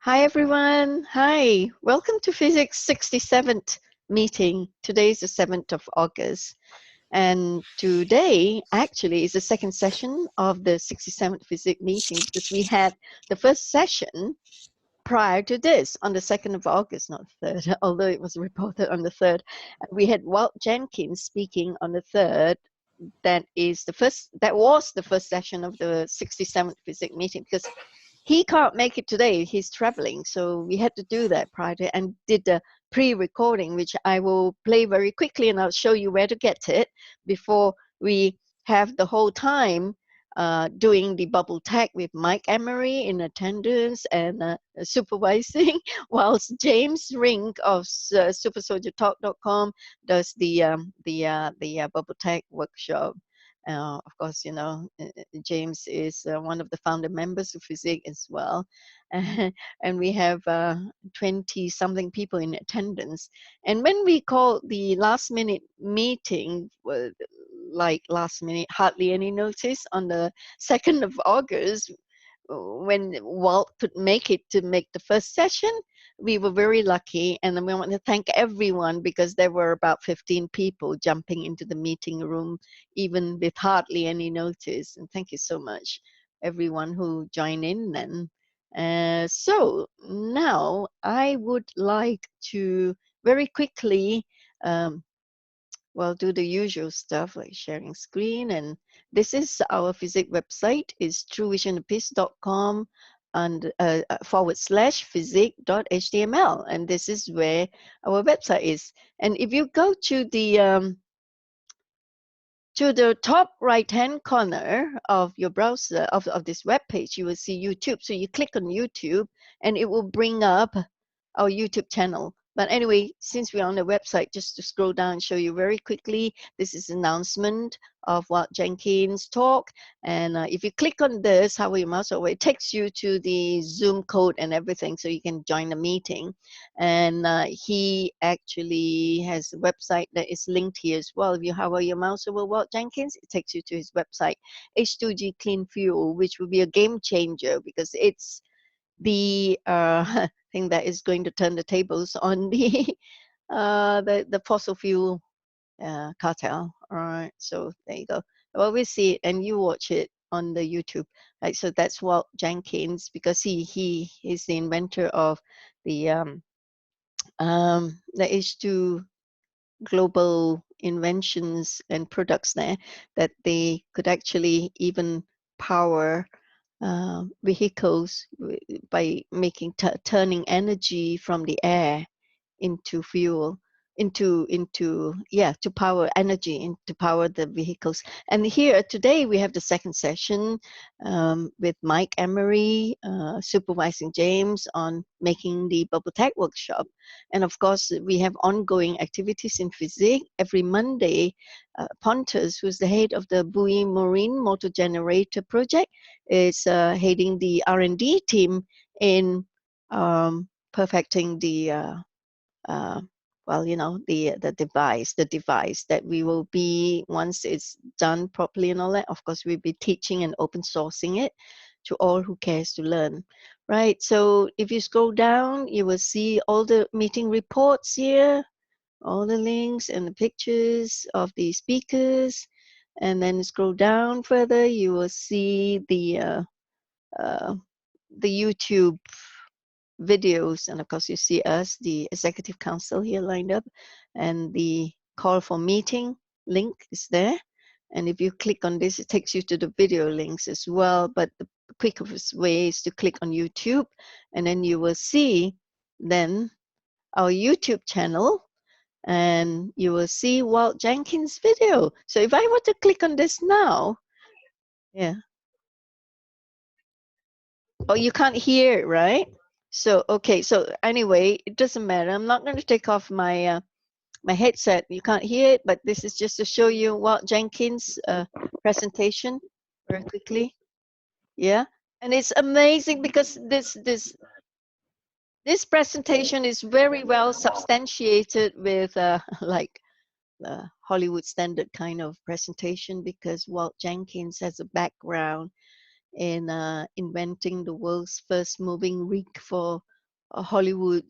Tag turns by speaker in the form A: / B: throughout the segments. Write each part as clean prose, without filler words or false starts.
A: Hi everyone. Hi. Welcome to Physics 67th meeting. Today is the 7th of August. And today actually is the second session of the 67th Physics meeting because we had the first session prior to this on the 2nd of August, not 3rd, although it was reported on the 3rd. We had Walt Jenkins speaking on the 3rd. That was the first session of the 67th Physics meeting because he can't make it today. He's traveling, so we had to do that prior to and did the pre-recording, which I will play very quickly, and I'll show you where to get it before we have the whole time doing the bubble tag with Mike Emery in attendance and supervising, whilst James Rink of supersoldiertalk.com does the bubble tag workshop. Of course, you know, James is one of the founder members of Physics as well. And we have 20 something people in attendance. And when we called the last minute meeting, like last minute, hardly any notice on the 2nd of August, when Walt could make it to make the first session, we were very lucky. And we want to thank everyone because there were about 15 people jumping into the meeting room, even with hardly any notice. And thank you so much, everyone who joined in then. So now I would like to very quickly well, do the usual stuff like sharing screen. And this is our physics website, is truevisionapiece.com and /physics.html. And this is where our website is. And if you go to the top right-hand corner of your browser, of this web page, you will see YouTube. So you click on YouTube and it will bring up our YouTube channel. But anyway, since we're on the website, just to scroll down and show you very quickly, this is an announcement of what Jenkins talk. And if you click on this, hover your mouse over, it takes you to the Zoom code and everything, so you can join the meeting. And he actually has a website that is linked here as well. If you hover your mouse over Walt Jenkins, it takes you to his website, H2G Clean Fuel, which will be a game changer because it's the thing that is going to turn the tables on the fossil fuel cartel. All right, so there you go. Well, we see it, and you watch it on the YouTube. Right, so that's Walt Jenkins because he is the inventor of the H2 global inventions and products there that they could actually even power vehicles by making turning energy from the air into fuel, to power energy and to power the vehicles. And here today we have the second session with Mike Emery supervising James on making the bubble tech workshop. And of course we have ongoing activities in physics. Every Monday Pontus, who's the head of the Buoy Marine Motor Generator project, is heading the R&D team in perfecting the well, you know, the device that we will be, once it's done properly and all that, of course we'll be teaching and open sourcing it to all who cares to learn. Right, so if you scroll down, you will see all the meeting reports here, all the links and the pictures of the speakers. And then scroll down further, you will see the YouTube videos, and of course you see us, the executive council here lined up, and the call for meeting link is there. And if you click on this, it takes you to the video links as well, but the quickest way is to click on YouTube, and then you will see then our YouTube channel, and you will see Walt Jenkins video. So if I were to click on this now, yeah, oh, you can't hear it, right? So okay, so anyway, it doesn't matter. I'm not going to take off my my headset. You can't hear it, but this is just to show you Walt Jenkins' presentation very quickly. Yeah, and it's amazing because this presentation is very well substantiated with like Hollywood standard kind of presentation, because Walt Jenkins has a background in inventing the world's first moving rig for Hollywood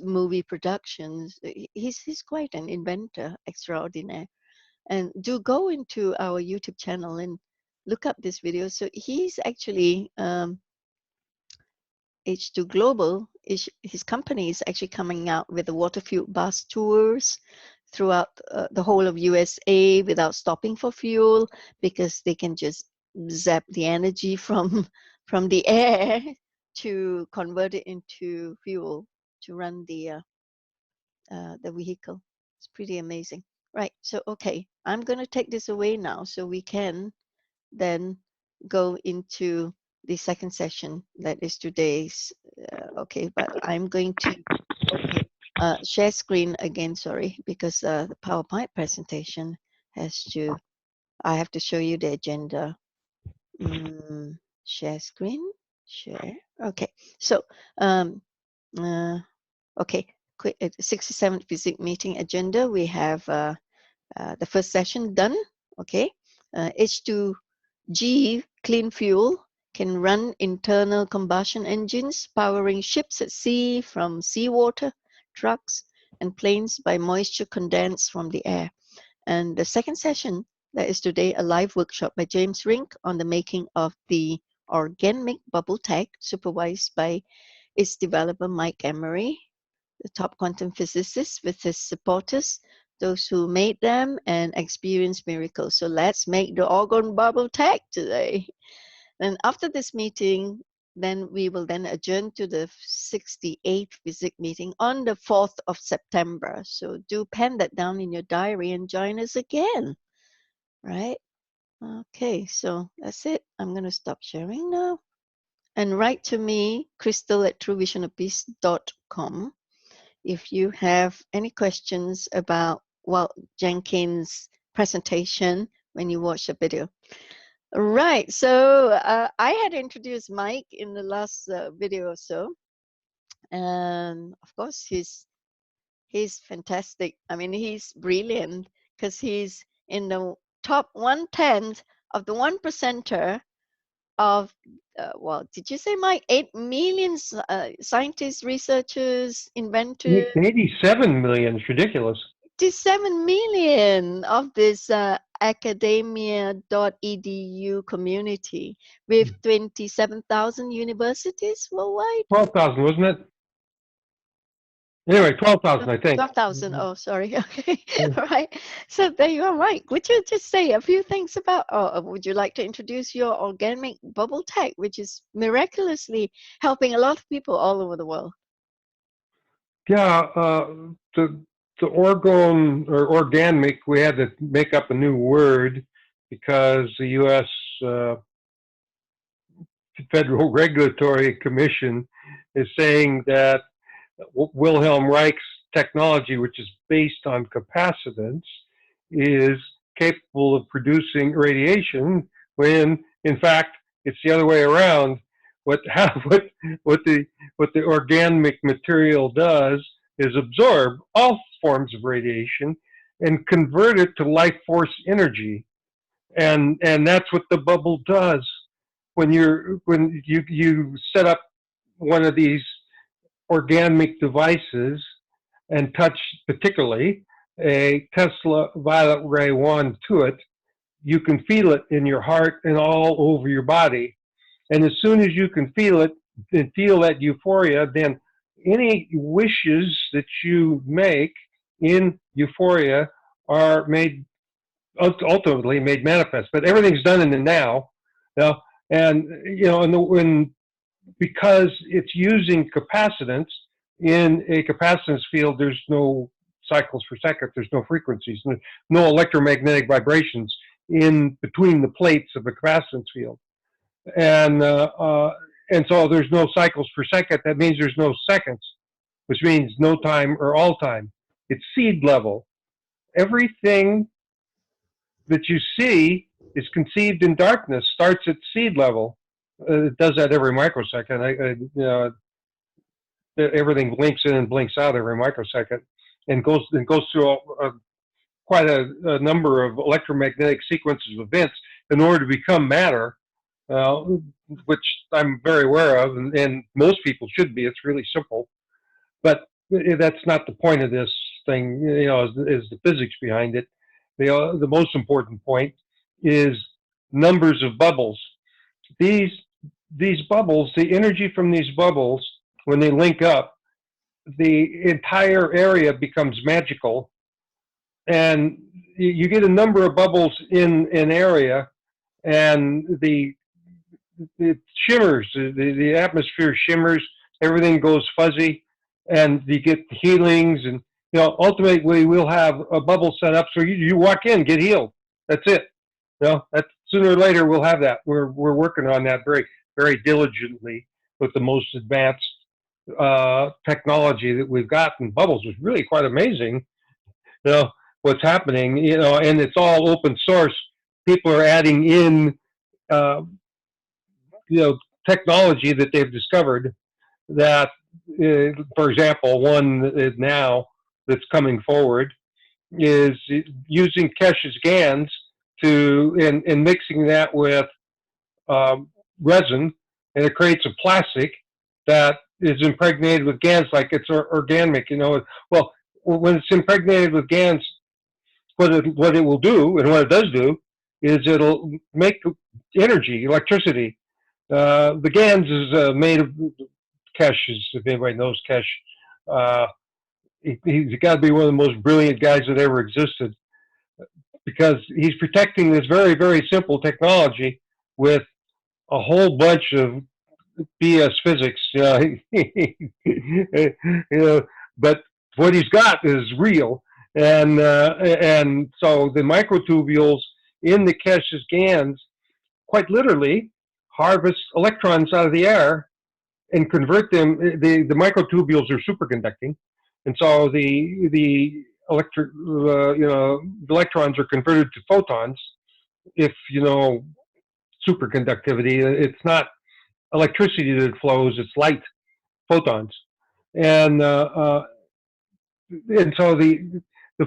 A: movie productions. He's quite an inventor extraordinaire. And do go into our YouTube channel and look up this video. So he's actually H2 Global, his company is actually coming out with the water-fueled bus tours throughout the whole of USA without stopping for fuel, because they can just zap the energy from from the air to convert it into fuel to run the vehicle. It's pretty amazing. Right, so okay, I'm going to take this away now so we can then go into the second session, that is today's. Okay, but I'm going to share screen again, sorry, because the PowerPoint presentation has to, I have to show you the agenda. Share screen, share. Okay, so okay, quick 67th physics meeting agenda. We have the first session done. Okay, H2G clean fuel can run internal combustion engines powering ships at sea from seawater, trucks, and planes by moisture condensed from the air. And the second session, that is today, a live workshop by James Rink on the making of the Orgonite bubble tag, supervised by its developer Mike Emery, the top quantum physicist, with his supporters, those who made them and experienced miracles. So let's make the organ bubble tag today. And after this meeting, then we will then adjourn to the 68th physics meeting on the 4th of September. So do pen that down in your diary and join us again, right? Okay, so that's it. I'm going to stop sharing now. And write to me, crystal@truevisionofpeace.com, if you have any questions about Jenkins' presentation when you watch the video. Right, so I had introduced Mike in the last video or so, and of course he's fantastic. I mean, he's brilliant because he's in the top 1/10 of the 1%er of well, did you say, Mike, 8 million scientists, researchers, inventors?
B: 87 million is ridiculous.
A: 87 million of this academia.edu community with 27,000 universities worldwide.
B: 12,000, wasn't it? Anyway, 12,000, I think.
A: 12,000. Oh, sorry. Okay. All right. So there you are, Mike. Would you just say a few things about, or would you like to introduce your organic bubble tech, which is miraculously helping a lot of people all over the world?
B: Yeah, the organ or organic, we had to make up a new word because the U.S. Federal Regulatory Commission is saying that Wilhelm Reich's technology, which is based on capacitance, is capable of producing radiation when, in fact, it's the other way around. What the organic material does is absorb all forms of radiation and convert it to life force energy, and that's what the bubble does. When you set up one of these organic devices and touch particularly a Tesla violet ray wand to it, you can feel it in your heart and all over your body. And as soon as you can feel it and feel that euphoria, then any wishes that you make in euphoria are made, ultimately made manifest. But everything's done in the now, you know, and because it's using capacitance. In a capacitance field, there's no cycles per second, there's no frequencies, no electromagnetic vibrations in between the plates of the capacitance field. And so there's no cycles per second. That means there's no seconds, which means no time or all time. It's seed level. Everything that you see is conceived in darkness, starts at seed level. It does that every microsecond. Everything blinks in and blinks out every microsecond, and goes through quite a number of electromagnetic sequences of events in order to become matter. uh, which I'm very aware of, and most people should be. It's really simple, but that's not the point of this thing. Is the physics behind it. The most important point is numbers of bubbles. These these bubbles, the energy from these bubbles, when they link up, the entire area becomes magical, and you get a number of bubbles in an area, and it shimmers. The atmosphere shimmers. Everything goes fuzzy, and you get healings. And ultimately, we'll have a bubble set up so you walk in, get healed. That's it. That sooner or later we'll have that. We're working on that very diligently with the most advanced technology that we've got. And bubbles is really quite amazing. You know what's happening. And it's all open source. People are adding in uh, technology that they've discovered that, for example, one now that's coming forward is using Keshe's GANs and mixing that with um, resin, and it creates a plastic that is impregnated with GANs like it's organic. Well, when it's impregnated with GANs, what it will do and what it does do is it'll make energy, electricity. The GANs is made of Keshe, if anybody knows Keshe. Uh, he's got to be one of the most brilliant guys that ever existed, because he's protecting this very simple technology with a whole bunch of BS physics. But what he's got is real, and so the microtubules in the Keshe's GANs quite literally harvest electrons out of the air and convert them. The microtubules are superconducting, and so the electrons are converted to photons. If superconductivity, it's not electricity that flows; it's light, photons, and and so the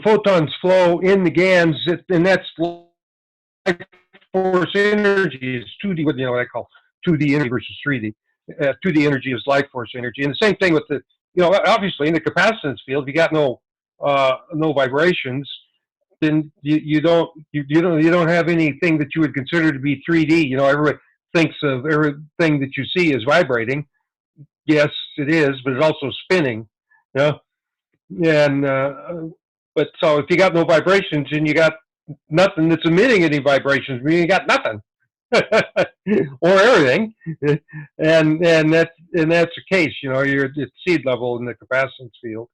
B: photons flow in the GANs, and that's light force energy. Is 2D, what I call 2D energy versus 3D. 2D energy is light force energy, and the same thing with obviously in the capacitance field, if you got no vibrations, then you don't have anything that you would consider to be 3D. Everybody thinks of everything that you see as vibrating. Yes, it is, but it's also spinning. You know, and but so if you got no vibrations and you got nothing that's emitting any vibrations, you got nothing. Or everything, and that's the case. You're at seed level in the capacitance field,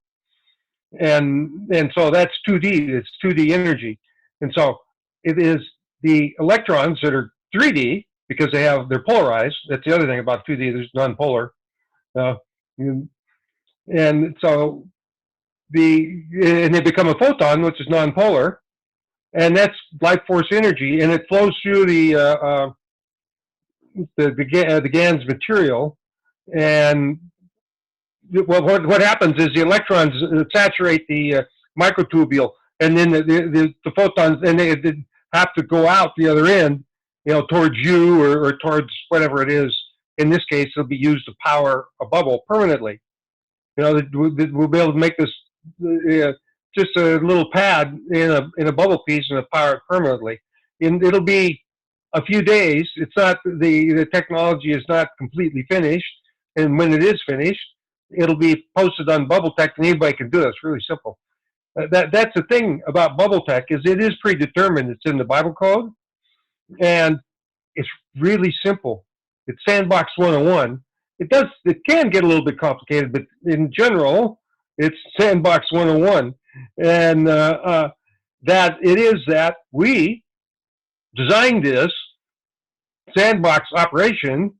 B: and so that's 2D. It's 2D energy, and so it is the electrons that are 3D because they're polarized. That's the other thing about 2D. There's nonpolar, uh, and so and they become a photon, which is nonpolar, and that's light force energy, and it flows through the GAN's material. And what happens is the electrons saturate the microtubule, and then the photons, and they have to go out the other end, towards you, or towards whatever it is. In this case, it'll be used to power a bubble permanently. We'll be able to make this just a little pad in a bubble piece and power it permanently. And it'll be a few days. It's not the technology is not completely finished, and when it is finished, it'll be posted on Bubble Tech, and anybody can do it. It's really simple. That's the thing about Bubble Tech, is it is predetermined. It's in the Bible code, and it's really simple. It's Sandbox 101. It can get a little bit complicated, but in general, it's Sandbox 101, and that it is that we designed this sandbox operation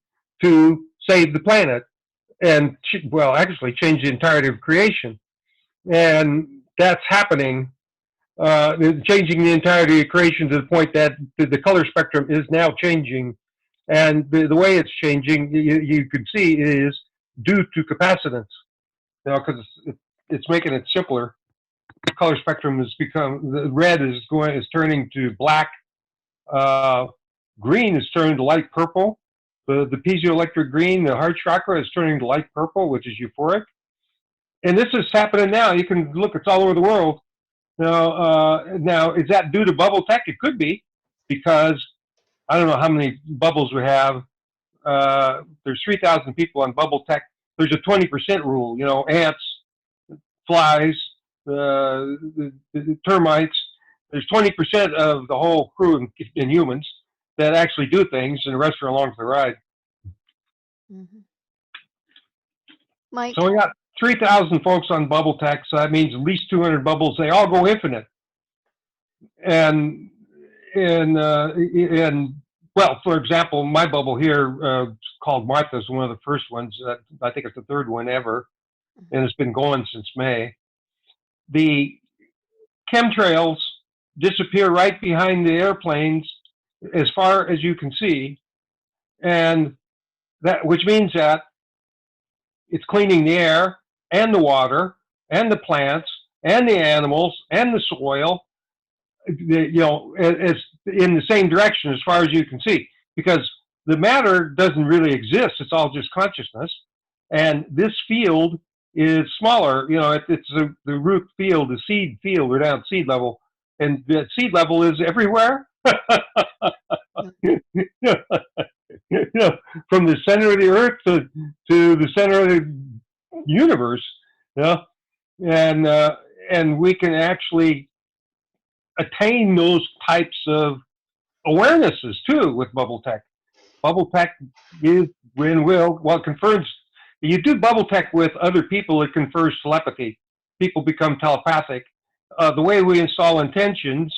B: to save the planet and, well, actually change the entirety of creation. And that's happening, changing the entirety of creation to the point that the color spectrum is now changing. And the way it's changing, you can see, is due to capacitance. Because it's making it simpler. The color spectrum has become, the red is turning to black, green is turning to light purple. The piezoelectric green, the heart chakra, is turning to light purple, which is euphoric. And this is happening now. You can look; it's all over the world. Now, is that due to bubble tech? It could be, because I don't know how many bubbles we have. There's 3,000 people on bubble tech. There's a 20% rule. You know, ants, flies, the termites. There's 20% of the whole crew in humans that actually do things, and the rest are along for the ride.
A: Mm-hmm. Mike?
B: So we got 3,000 folks on bubble tech, so that means at least 200 bubbles. They all go infinite. And well, for example, my bubble here, called Martha, is one of the first ones. I think it's the third one ever, and it's been going since May. The chemtrails disappear right behind the airplanes as far as you can see, and that, which means that it's cleaning the air and the water and the plants and the animals and the soil, you know, as in the same direction as far as you can see, because the matter doesn't really exist. It's all just consciousness, and this field is smaller. You know, it's the root field, the seed field. We're down at seed level, and the seed level is everywhere. You know, from the center of the earth to the center of the universe. You know, and we can actually attain those types of awarenesses too with bubble tech. Bubble tech is well, it confers. You do bubble tech with other people, it confers telepathy. People become telepathic. The way we install intentions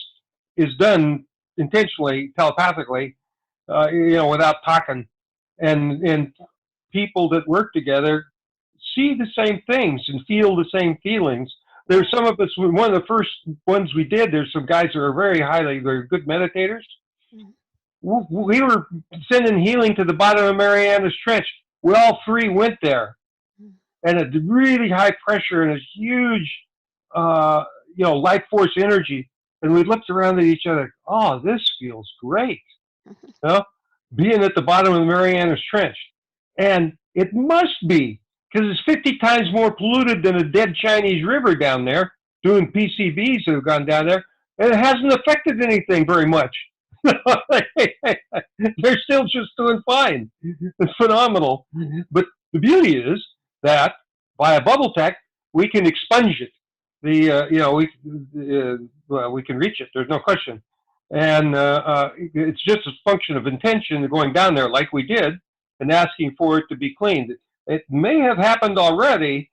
B: is done intentionally, telepathically, you know, without talking. And people that work together see the same things and feel the same feelings. There's some of us, one of the first ones we did, there's some guys that are they're good meditators. We were sending healing to the bottom of Mariana's Trench. We all three went there, and a really high pressure and a huge, you know, life force energy. And we looked around at each other. Oh, this feels great. You know, being at the bottom of the Mariana's Trench, and it must be because it's 50 times more polluted than a dead Chinese river down there. Doing PCBs that have gone down there, and it hasn't affected anything very much. They're still just doing fine. It's phenomenal. But the beauty is that via bubble tech, we can expunge it. You know, we can reach it. There's no question. And it's just a function of intention going down there like we did and asking for it to be cleaned. It may have happened already.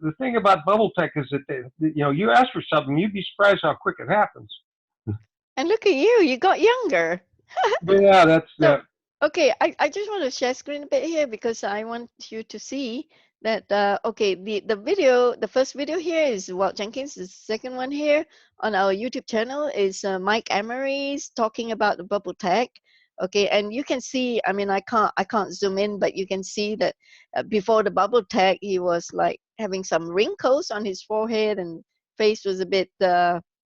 B: The thing about bubble tech is that you know, you ask for something, you'd be surprised how quick it happens.
A: And look at you got younger.
B: Yeah, that's
A: so, okay, I just want to share screen a bit here because I want you to see that, okay, the video, the first video here is Walt Jenkins. The second one here on our YouTube channel is Mike Emery's talking about the bubble tech. Okay, and you can see, I mean, I can't zoom in, but you can see that before the bubble tech, he was like having some wrinkles on his forehead and face was a bit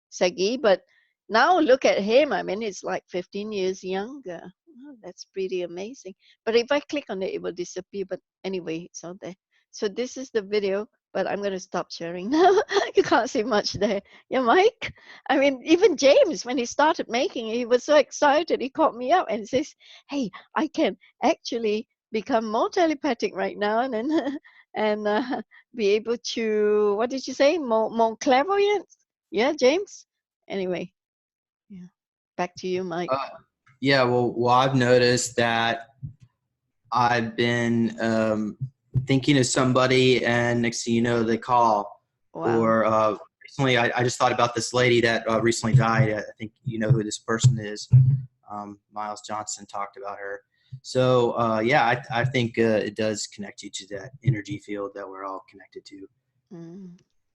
A: saggy, but now look at him. I mean, it's like 15 years younger. Oh, that's pretty amazing. But if I click on it, it will disappear. But anyway, it's out there. So this is the video, but I'm going to stop sharing now. You can't see much there. Yeah, Mike? I mean, even James, when he started making it, he was so excited. He called me up and says, hey, I can actually become more telepathic right now and then, and be able to, what did you say? More clairvoyant? Yeah, James? Anyway. Yeah. Back to you, Mike.
C: Yeah, well, I've noticed that I've been thinking of somebody, and next thing you know, they call.
A: Wow.
C: Or recently, I just thought about this lady that recently died. I think you know who this person is. Miles Johnson talked about her. So, yeah, I think it does connect you to that energy field that we're all connected to.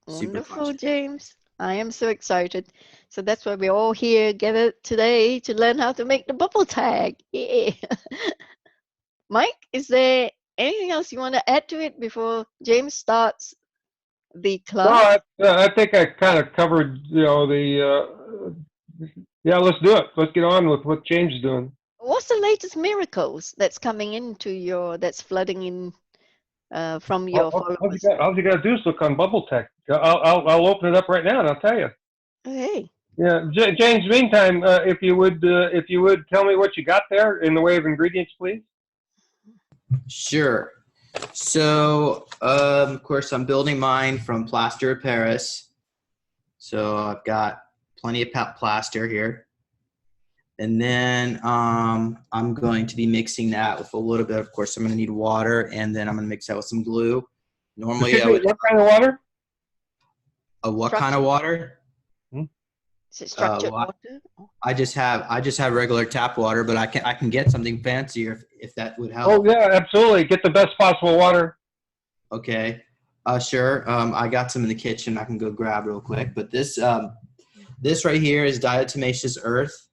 A: Wonderful, James. I am so excited. So that's why we're all here gathered today to learn how to make the bubble tag. Yeah. Mike, is there anything else you want to add to it before James starts the class?
B: Well, I think I kind of covered, you know, the, yeah, let's do it. Let's get on with what James is doing.
A: What's the latest miracles that's coming into that's flooding in from your followers?
B: All you got to do is look on Bubble Tech. I'll open it up right now and I'll tell you.
A: Okay.
B: Yeah, James. Meantime, if you would tell me what you got there in the way of ingredients, please.
C: Sure. So, of course, I'm building mine from plaster of Paris. So I've got plenty of plaster here. And then I'm going to be mixing that with a little bit. Of course, I'm going to need water, and then I'm going to mix that with some glue. Normally, I would.
B: What kind of water?
C: What kind of water?
A: Is it structured water?
C: I just have regular tap water, but I can get something fancier if that would help.
B: Oh yeah, absolutely. Get the best possible water.
C: Okay, sure. I got some in the kitchen. I can go grab real quick. But this right here is diatomaceous earth,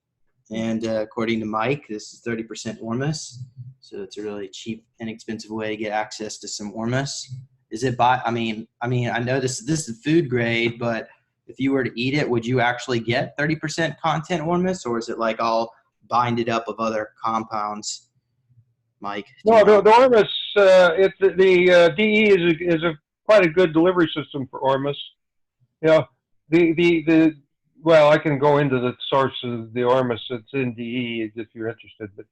C: and according to Mike, this is 30% ormus. So it's a really cheap, inexpensive way to get access to some ormus. Is it I mean, I know this is food grade, but if you were to eat it, would you actually get 30% content ormus, or is it like all binded up of other compounds? Mike?
B: No, the ormus, the DE is a quite a good delivery system for ormus. You know, well, I can go into the source of the ormus. It's in DE if you're interested, but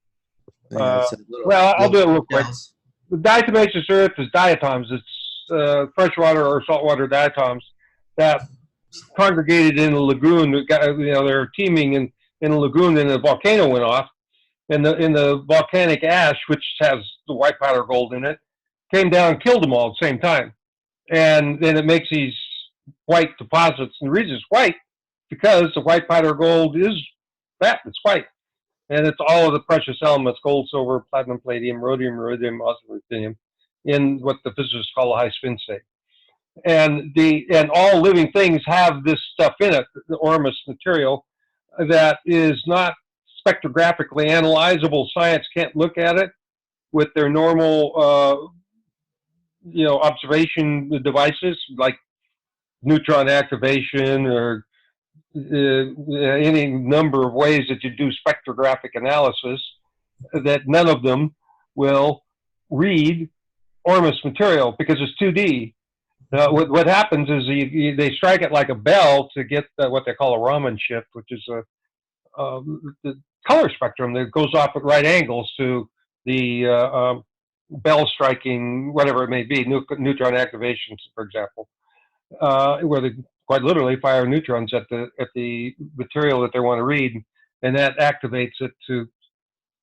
B: well, I'll do it real quick. The diatomaceous earth is diatoms. It's freshwater or saltwater diatoms that congregated in a lagoon. They're teeming in a lagoon, and the volcano went off, and the volcanic ash, which has the white powder gold in it, came down and killed them all at the same time, and then it makes these white deposits. And the reason it's white because the white powder gold is that it's white, and it's all of the precious elements: gold, silver, platinum, palladium, rhodium, iridium, ruthenium, in what the physicists call a high spin state. And all living things have this stuff in it, the ormus material, that is not spectrographically analyzable. Science can't look at it with their normal, observation devices like neutron activation or any number of ways that you do spectrographic analysis. That none of them will read ormus material because it's 2D. What happens is they strike it like a bell to get what they call a Raman shift, which is the color spectrum that goes off at right angles to the bell striking, whatever it may be, neutron activations, for example, where they quite literally fire neutrons at the material that they want to read, and that activates it to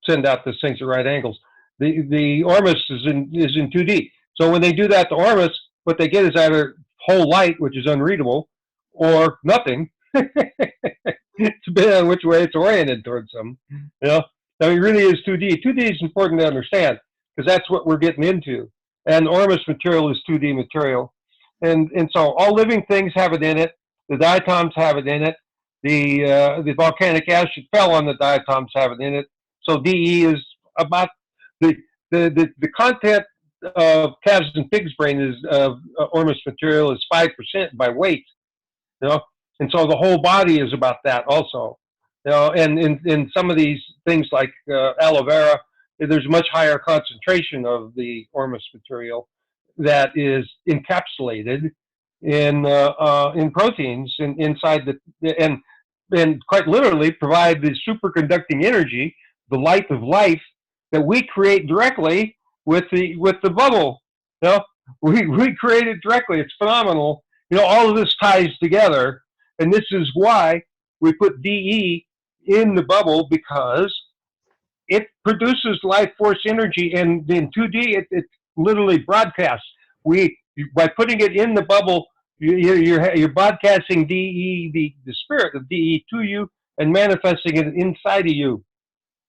B: send out these things at right angles. The ormus is in 2D. So when they do that to ormus, what they get is either whole light, which is unreadable, or nothing, depending on which way it's oriented towards them. Now it really is 2D. 2D is important to understand because that's what we're getting into. And ormus material is 2D material. And so all living things have it in it. The diatoms have it in it. The volcanic ash that fell on the diatoms have it in it. So DE is about the content of calves and pigs' brain is ormus material is 5% by weight, and so the whole body is about that also, and in some of these things like aloe vera, there's much higher concentration of the ormus material that is encapsulated in proteins inside and quite literally provide the superconducting energy, the light of life that we create directly with the bubble. We create it directly. It's phenomenal. All of this ties together, and this is why we put DE in the bubble, because it produces life force energy, and in 2D it literally broadcasts. By putting it in the bubble, you're broadcasting DE, the spirit of DE, to you and manifesting it inside of you.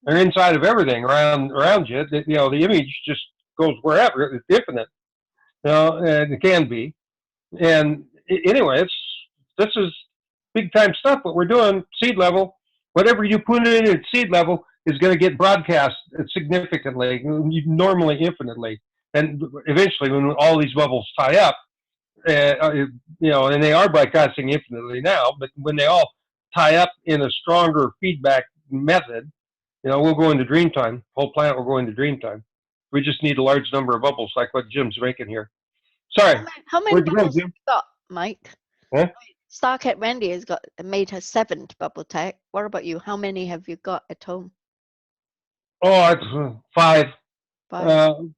B: Or inside of everything around you. The image just goes wherever. It's infinite, and it can be. And anyway, this is big time stuff. What we're doing, seed level, whatever you put in at seed level is going to get broadcast significantly, normally infinitely, and eventually when all these bubbles tie up, and they are broadcasting infinitely now, but when they all tie up in a stronger feedback method, You know, we'll go into dream time. Whole planet will go into dream time. We just need a large number of bubbles, like what Jim's making here. Sorry,
A: How many
B: where'd you go,
A: bubbles have
B: Jim?
A: you got, Mike?
B: Huh?
A: Starcat Wendy has made her 7th bubble tech. What about you? How many have you got at home?
B: Oh, it's 5.
A: 5.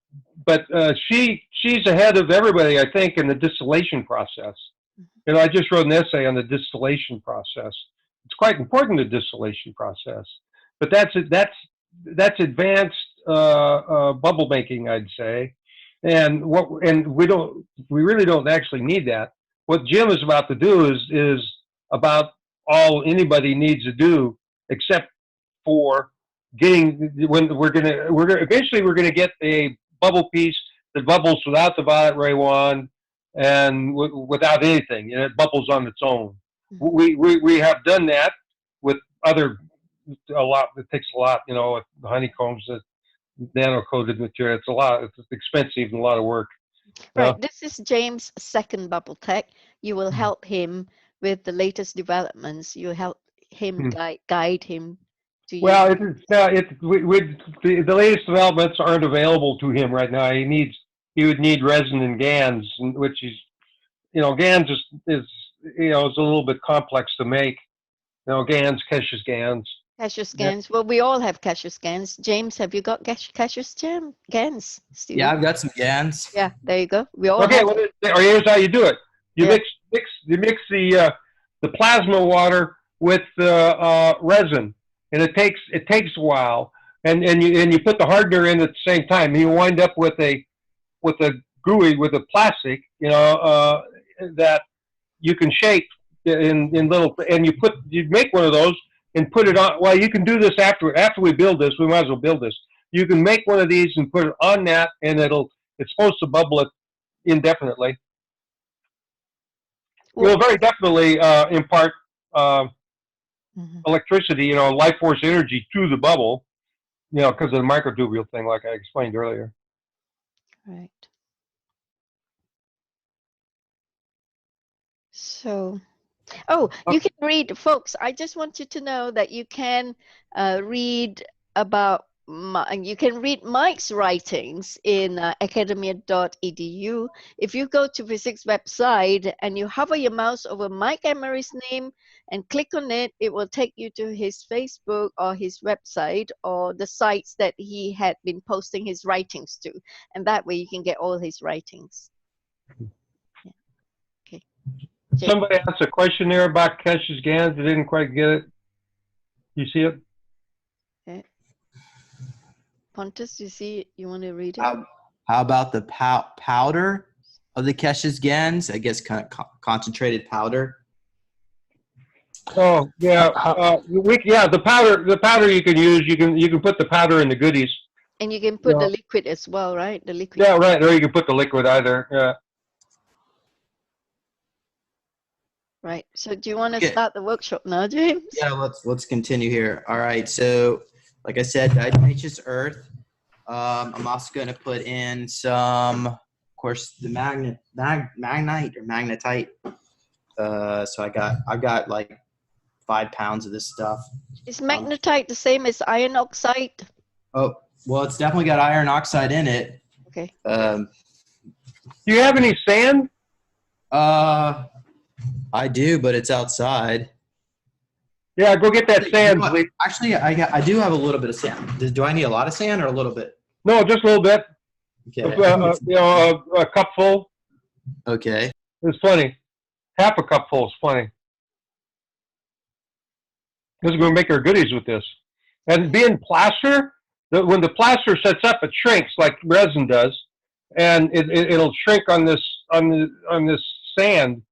B: But she's ahead of everybody, I think, in the distillation process. You know, I just wrote an essay on the distillation process. It's quite important, the distillation process, but that's advanced bubble making, I'd say, and we really don't actually need that. What Jim is about to do is about all anybody needs to do, except for getting when we're gonna eventually we're gonna get a bubble piece that bubbles without the violet ray wand and without anything, and it bubbles on its own. We have done that with other a lot. It takes a lot, you know, with the honeycombs, the nano coated material. It's a lot. It's expensive and a lot of work.
A: Right. This is James' 2nd bubble tech. You will help him with the latest developments. You help him guide him to
B: Well,
A: use.
B: the latest developments aren't available to him right now. He would need resin and GANs, which is, you know, GANs is you know, it's a little bit complex to make. You know, GANs, Keshe's GANs.
A: Cassius GANs. Well, we all have Cassius GANs. James, have you got Cassius GANs? Stephen?
C: Yeah, I've got some GANs.
A: Yeah, there you go. We all
B: Okay,
A: have.
B: well, here's how you do it. You
A: Yeah.
B: mix the plasma water with the resin, and it takes a while, and you put the hardener in at the same time. And you wind up with a gooey with a plastic, you know, that you can shape in little, and you make one of those and put it on. Well, you can do this after we build this. We might as well build this. You can make one of these and put it on that, and it's supposed to bubble it indefinitely. It will very definitely impart electricity, you know, life force energy to the bubble, you know, because of the microtubule thing, like I explained earlier.
A: Right. So, you can read, folks. I just want you to know that you can read about. You can read Mike's writings in academia.edu. If you go to physics website and you hover your mouse over Mike Emery's name and click on it, it will take you to his Facebook or his website or the sites that he had been posting his writings to. And that way you can get all his writings. Yeah. Okay.
B: Somebody asked a question there about Keshe's GANs. I didn't quite get it. You see it?
A: Okay. Pontus, you see it? You want to read it?
C: How about the powder of the Keshe's GANs? I guess concentrated powder.
B: Oh yeah, the powder you can use. You can put the powder in the goodies.
A: And you can put the liquid as well, right? The liquid.
B: Yeah, right. Or you can put the liquid either. Yeah.
A: Right. So do you want to start the workshop now, James?
C: Yeah, let's continue here. All right. So, like I said, diatomaceous earth. I'm also going to put in some, of course, the magnetite or magnetite. So I've got like 5 pounds of this stuff.
A: Is magnetite the same as iron oxide?
C: Oh, well, it's definitely got iron oxide in it.
A: Okay.
B: Do you have any sand?
C: I do, but it's outside.
B: Yeah, go get that sand, please.
C: Actually, I do have a little bit of sand. Do I need a lot of sand or a little bit?
B: No, just a little bit.
C: Okay.
B: You know, a cup full.
C: Okay.
B: It's plenty. Half a cup full is plenty. This is going to make our goodies with this. And being plaster, when the plaster sets up, it shrinks like resin does, and it'll shrink on this sand.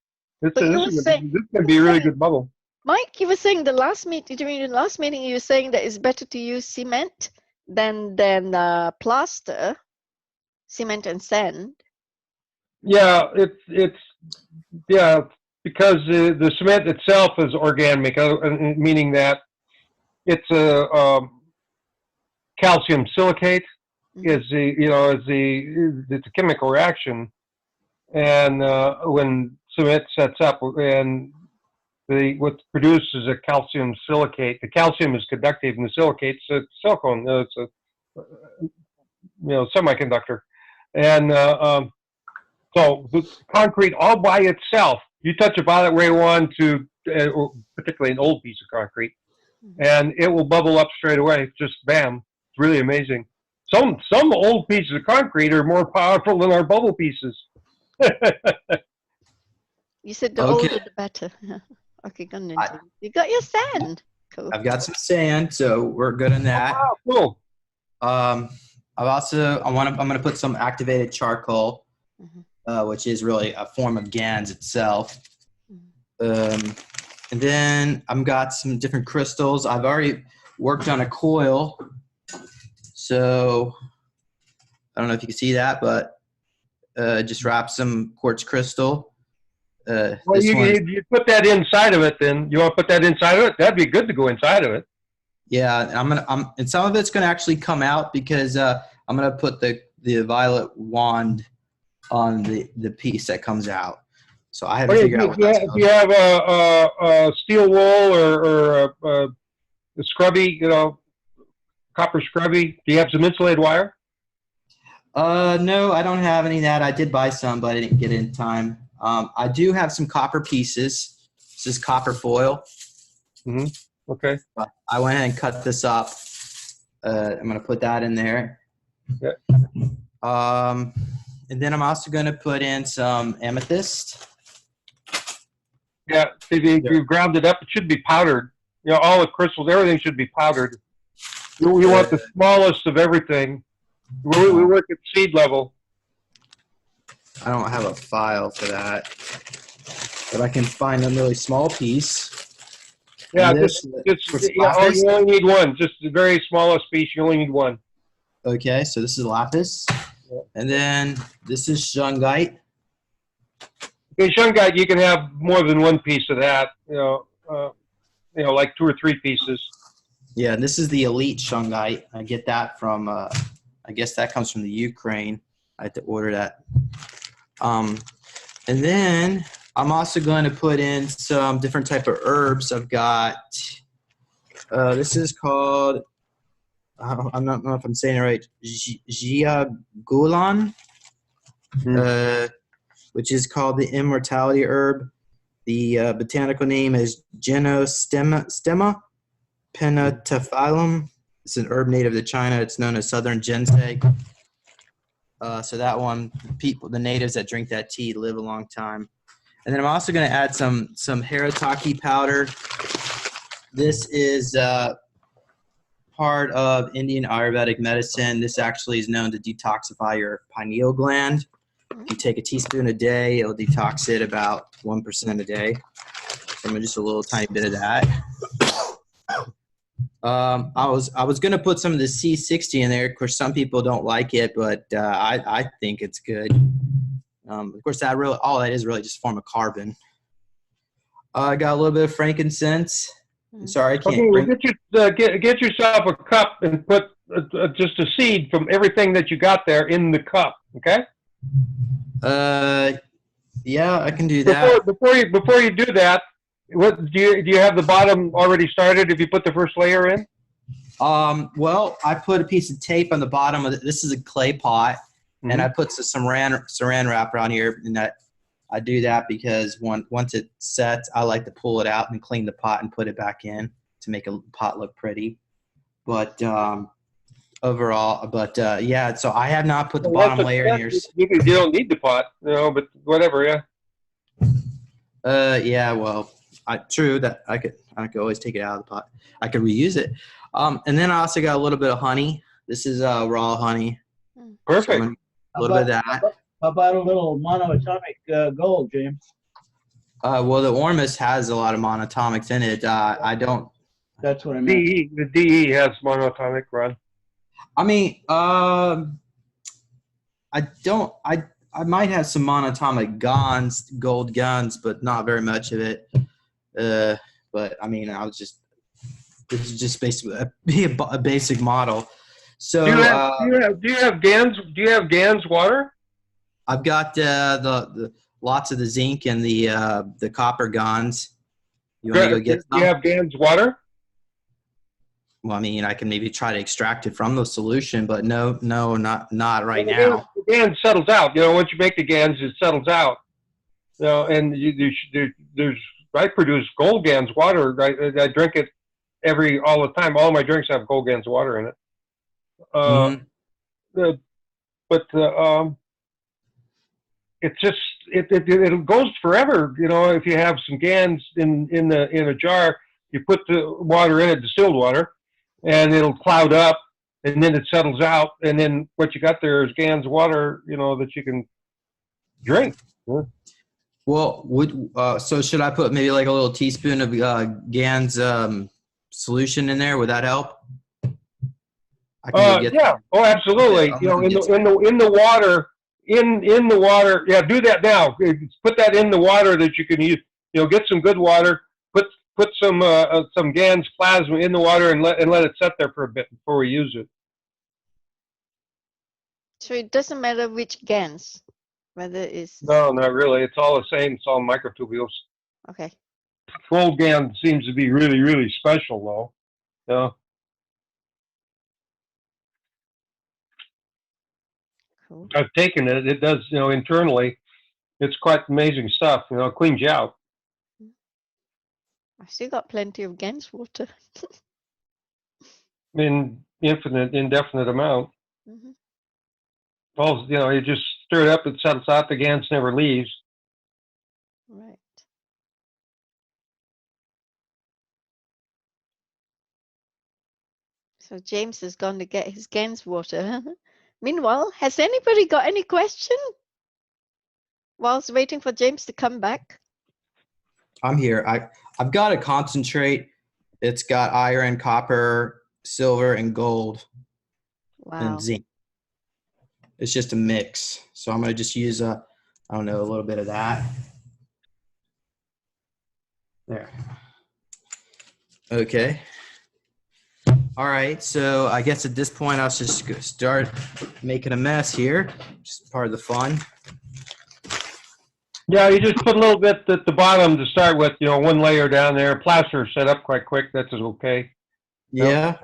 B: This is going to be a really good bubble.
A: Mike, you were saying during the last meeting, you were saying that it's better to use cement than plaster, cement and sand.
B: Yeah, it's because the cement itself is organic, meaning that it's a calcium silicate. It's a chemical reaction, and when cement sets up, and what produces a calcium silicate. The calcium is conductive, and the silicate's a silicone. It's a semiconductor, and so the concrete all by itself, you touch about it where you want to, particularly an old piece of concrete, and it will bubble up straight away. Just bam! It's really amazing. Some old pieces of concrete are more powerful than our bubble pieces.
A: You said the
C: Okay.
A: older the better. Okay, got it. You got your sand. Cool.
C: I've got some sand, so we're good on that.
B: Oh, cool.
C: I'm gonna put some activated charcoal, which is really a form of GANs itself. And then I've got some different crystals. I've already worked on a coil, so I don't know if you can see that, but just wrap some quartz crystal.
B: Well, you put that inside of it. Then you want to put that inside of it? That'd be good to go inside of it.
C: Yeah, and some of it's gonna actually come out because I'm gonna put the violet wand on the piece that comes out. So I have to figure out what that's
B: do you have a steel wool or a scrubby, copper scrubby? Do you have some insulated wire?
C: No, I don't have any of that. I did buy some, but I didn't get it in time. I do have some copper pieces. This is copper foil.
B: Okay.
C: But I went ahead and cut this up. I'm going to put that in there.
B: Yeah.
C: And then I'm also going to put in some amethyst.
B: Yeah, if you ground it up, it should be powdered. All the crystals, everything should be powdered. You want the smallest of everything. We work at seed level.
C: I don't have a file for that, but I can find a really small piece.
B: Yeah, you only need one. Just the very smallest piece. You only need one.
C: Okay, so this is lapis, and then this is shungite.
B: In shungite, you can have more than one piece of that. Like 2 or 3 pieces.
C: Yeah, this is the elite shungite. I get that from. I guess that comes from the Ukraine. I had to order that. And then I'm also going to put in some different type of herbs. I've got. This is called. I'm not know if I'm saying it right. Giagulan, which is called the immortality herb. The botanical name is Genostemma pentatophyllum. It's an herb native to China. It's known as southern ginseng. So that one, the natives that drink that tea live a long time. And then I'm also going to add some haritaki powder. This is part of Indian Ayurvedic medicine. This actually is known to detoxify your pineal gland. If you take a teaspoon a day, it'll detox it about 1% a day. From just a little tiny bit of that. I was gonna put some of the C60 in there. Of course, some people don't like it, but I think it's good. Of course, all that is really just a form of carbon. I got a little bit of frankincense. Sorry, I can't.
B: Okay, get yourself a cup and put just a seed from everything that you got there in the cup. Okay.
C: Yeah, I can do that.
B: Before you do that, what do you have the bottom already started? If you put the first layer in.
C: Well, I put a piece of tape on the bottom of it. This is a clay pot, and I put some saran wrap around here, and I do that because once it sets, I like to pull it out and clean the pot and put it back in to make a pot look pretty. But overall, yeah. So I have not put the bottom layer in here.
B: You don't need the pot, but whatever, yeah.
C: Yeah. Well, true that I could always take it out of the pot. I could reuse it. And then I also got a little bit of honey. This is raw honey.
B: Perfect.
C: So a little bit of that.
D: How about a little monoatomic gold, James?
C: Well, the Ormus has a lot of monoatomics in it. I don't.
D: That's what I meant.
B: The DE has monoatomic, Ron.
C: I mean, I don't. I might have some monatomic gold guns, but not very much of it. But I mean, this is just basically a basic model. So
B: do you have GANs? Do you have GANs water?
C: I've got the lots of the zinc and the copper gons. You want me to go get
B: You
C: some?
B: have Gans water?
C: Well, I mean, I can maybe try to extract it from the solution, but no, not right
B: Well,
C: now.
B: the Gans settles out. You know, once you make the Gans, it settles out. You know, and there's I produce gold Gans water. I drink it all the time. All my drinks have gold Gans water in it.
C: Mm-hmm.
B: The, but it's just it goes forever. You know, if you have some Gans in a jar, you put the water in it, distilled water, and it'll cloud up, and then it settles out, and then what you got there is Gans water. You know, that you can drink.
C: Well, so should I put maybe like a little teaspoon of Gans solution in there? Would that help? I can go get
B: Yeah. Oh, absolutely.
C: I'm
B: You know,
C: gonna get
B: in the water, in the water. Yeah, do that now. Put that in the water that you can use. You know, get some good water. Put some Gans plasma in the water and let it set there for a bit before we use it.
A: So it doesn't matter which GANs, whether it's
B: No, not really. It's all the same. It's all microtubules.
A: okay.
B: Gold Gan seems to be really, really special, though. You know?
A: Cool.
B: I've taken it. It does, you know, internally, it's quite amazing stuff. You know, it cleans you out.
A: I've still got plenty of GANs water.
B: In indefinite amount.
A: Mm-hmm.
B: Well, you know, you just stir it up, it settles out, the Gans never leaves.
A: Right. So James has gone to get his GANs water. Meanwhile, has anybody got any question whilst waiting for James to come back?
C: I'm here. I've got a concentrate. It's got iron, copper, silver, and gold,
A: Wow.
C: and zinc. It's just a mix. So I'm gonna just use I don't know, a little bit of that. There. Okay. All right. So I guess at this point I'll just start making a mess here. Just part of the fun.
B: Yeah, you just put a little bit at the bottom to start with, you know, one layer down there. Plaster set up quite quick. That's okay.
C: Yeah.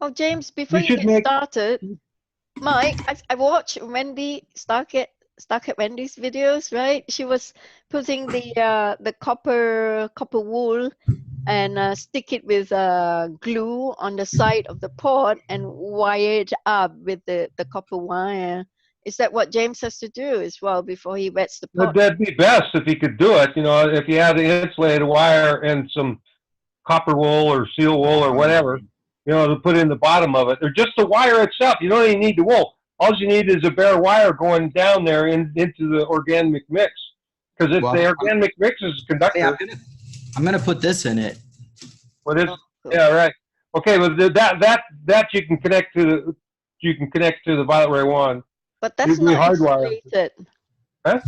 A: Oh, James, before
B: You
A: you
B: should
A: get
B: make.
A: started, Mike, I watched Wendy Starkett Wendy's videos, right? She was putting the copper wool and stick it with glue on the side of the pot and wire it up with the copper wire. Is that what James has to do as well before he wets the pot?
B: That'd be best if he could do it. You know, if you had the insulated wire and some copper wool or seal wool or whatever, you know, to put in the bottom of it, or just the wire itself. You don't even need the wool. All you need is a bare wire going down there into the organic mix, because it's the organic mix is conductor.
C: I'm gonna put this in it.
B: What is?
A: Oh, cool.
B: Yeah, right. Okay, well that you can connect to the violet ray wand.
A: But that's
B: We
A: not
B: hardwire.
A: insulated.
B: Huh?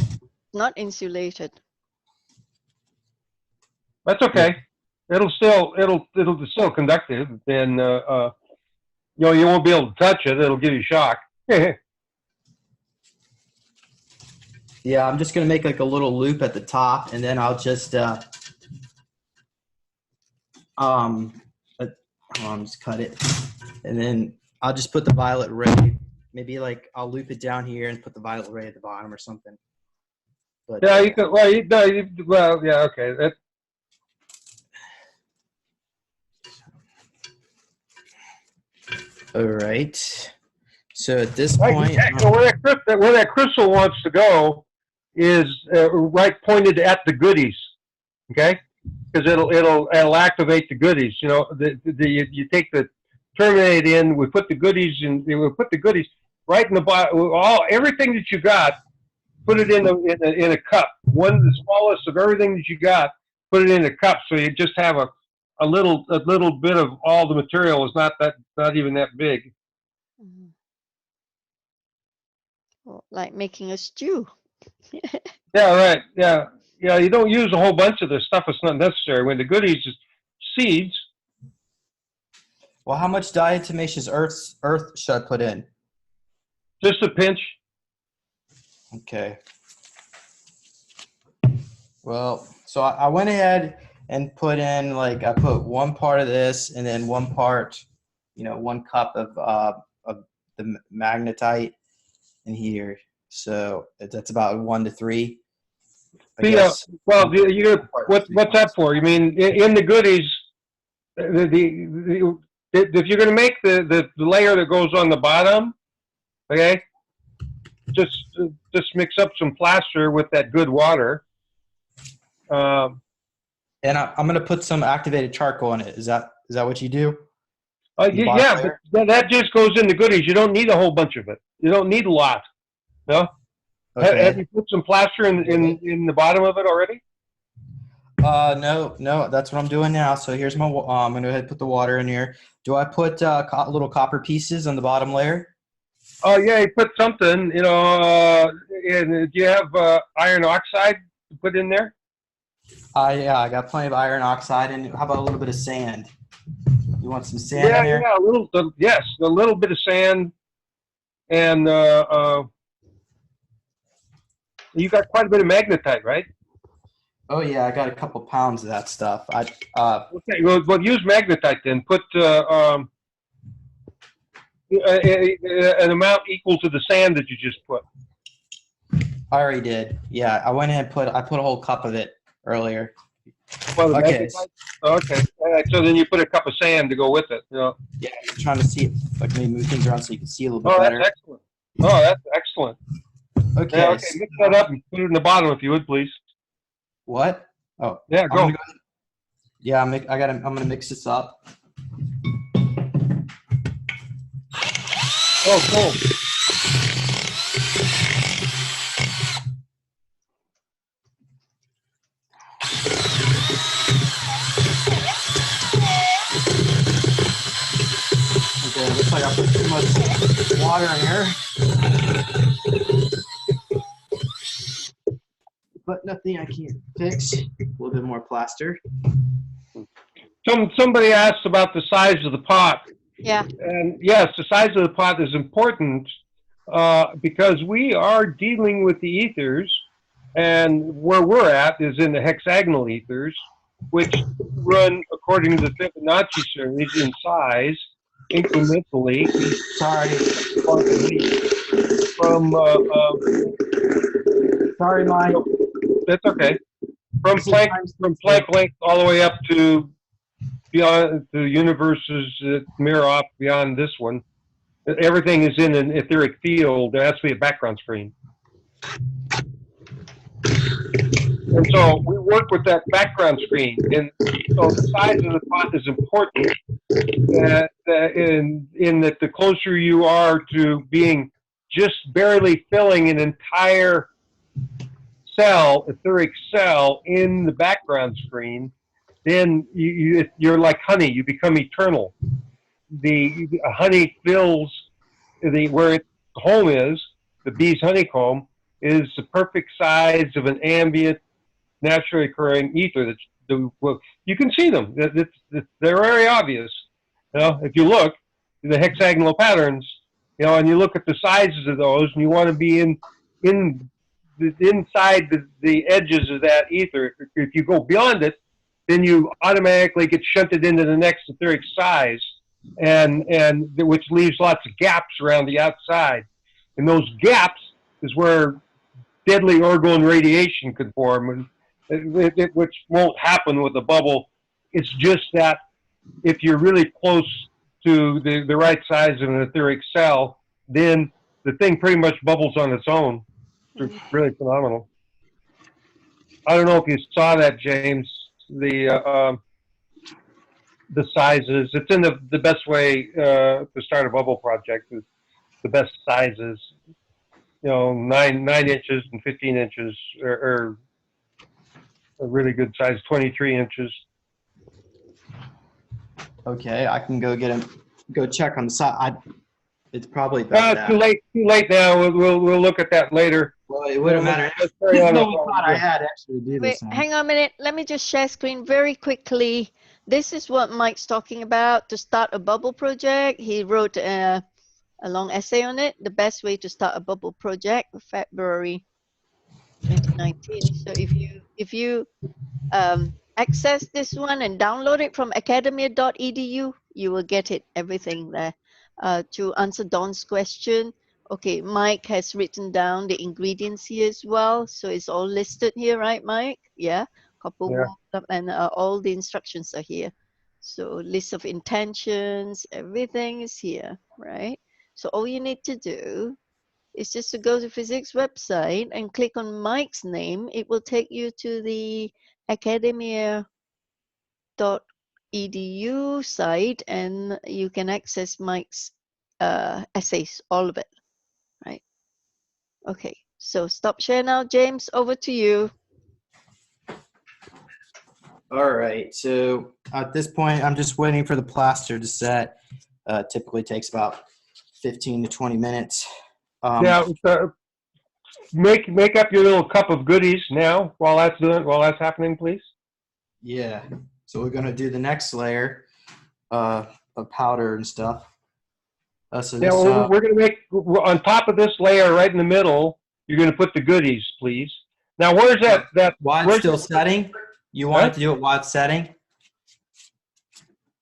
A: Not insulated.
B: That's okay. It'll still conductive, and you know, you won't be able to touch it. It'll give you shock.
C: Yeah, I'm just gonna make like a little loop at the top, and then I'll just just cut it, and then I'll just put the violet ray. Maybe like I'll loop it down here and put the violet ray at the bottom or something. But
B: yeah, you can. Well, yeah, okay.
C: All right. So at this point,
B: where that crystal wants to go is right pointed at the goodies. Okay, because it'll activate the goodies. You know, you take the terminate in. We put the goodies in. We put the goodies right in the bottom. Everything that you got. Put it in a cup. The smallest of everything that you got. Put it in a cup, so you just have a little bit of all the material. Is not even that big.
A: Mm-hmm. Well, like making a stew.
B: Yeah, right. Yeah. You don't use a whole bunch of this stuff. It's not necessary. When the goodies is seeds.
C: well, how much diatomaceous earth should I put in?
B: Just a pinch.
C: Okay. Well, so I went ahead and put in like I put one part of this and then one part, 1 cup of the magnetite in here. So that's about 1 to 3, I
B: See,
C: guess.
B: well, what's that
C: Parts.
B: for? You mean in the goodies, if you're going to make the layer that goes on the bottom, okay, just just mix up some plaster with that good water.
C: And I'm gonna put some activated charcoal in it. Is that what you do? The bottom
B: Yeah,
C: layer?
B: but that just goes in the goodies. You don't need a whole bunch of it. You don't need a lot. No. Have
C: Okay.
B: you put some plaster in the bottom of it already?
C: No, that's what I'm doing now. So here's my. I'm gonna go ahead and put the water in here. Do I put little copper pieces on the bottom layer?
B: Oh yeah, you put something. And do you have iron oxide to put in there?
C: Yeah, I got plenty of iron oxide, and how about a little bit of sand? You want some sand
B: Yeah,
C: in here?
B: yeah, yes, a little bit of sand, and you got quite a bit of magnetite, right?
C: Oh yeah, I got a couple pounds of that stuff.
B: Okay, well use magnetite then. Put an amount equal to the sand that you just put.
C: I already did. Yeah, I went in and I put a whole cup of it earlier.
B: Well, the
C: Okay.
B: magnetite. Okay, all right. So then you put a cup of sand to go with it.
C: Yeah, I'm trying to see if I can maybe move things around so you can see a little bit
B: Oh,
C: better.
B: that's excellent. Oh, that's excellent.
C: Okay.
B: Yeah, okay, mix that up and put it in the bottom if you would, please.
C: What? Oh,
B: Yeah, go.
C: Yeah, I'm gonna mix this up.
B: Oh, cool.
C: Okay, looks like I put too much water in here. But nothing I can't fix. A little bit more plaster.
B: Somebody asked about the size of the pot.
A: Yeah.
B: And yes, the size of the pot is important because we are dealing with the ethers, and where we're at is in the hexagonal ethers, which run according to the Fibonacci series in size incrementally.
C: Sorry.
B: From
C: Sorry, Mike.
B: that's okay. From Planck length all the way up to beyond the universes that mirror off beyond this one. Everything is in an etheric field. There has to be a background screen. And so we work with that background screen. And so the size of the pot is important in that the closer you are to being just barely filling an entire cell, etheric cell, in the background screen, then you're like honey. You become eternal. The honey fills where its home is. The bee's honeycomb is the perfect size of an ambient, naturally occurring ether. You can see them. They're very obvious. If you look at the hexagonal patterns, and you look at the sizes of those, and you want to be inside the edges of that ether. If you go beyond it, then you automatically get shunted into the next etheric size, and which leaves lots of gaps around the outside. And those gaps is where deadly orgone radiation could form, which won't happen with a bubble. It's just that if you're really close to the right size of an etheric cell, then the thing pretty much bubbles on its own. It's really phenomenal. I don't know if you saw that, James. The sizes. It's in the best way to start a bubble project. Is the best sizes. 9 inches and 15 inches are a really good size. 23 inches.
C: Okay, I can go go check on the side. It's probably about that.
B: Too late now. We'll look at that later.
C: Well, it wouldn't matter.
B: Let's carry on.
C: I had actually do this.
A: Wait, hang on a minute. Let me just share screen very quickly. This is what Mike's talking about to start a bubble project. He wrote a long essay on it. The best way to start a bubble project, February 2019. So if you access this one and download it from academia.edu, you will get it, everything there. To answer Don's question, okay, Mike has written down the ingredients here as well. So it's all listed here, right, Mike? Yeah, copper
B: Yeah.
A: wool, and all the instructions are here. So list of intentions, everything is here, right? So all you need to do is just to go to physics website and click on Mike's name. It will take you to the academia.edu site, and you can access Mike's essays, all of it, right? Okay, so stop share now. James, over to you.
C: All right, so at this point, I'm just waiting for the plaster to set. Typically takes about 15 to 20 minutes.
B: Now, make up your little cup of goodies now while that's happening, please.
C: Yeah, so we're gonna do the next layer of powder and stuff. So
B: Now
C: this,
B: we're going to make on top of this layer right in the middle. You're going to put the goodies, please. Now, where's that?
C: while it's
B: Where's
C: still setting, you want it to do it while it's setting?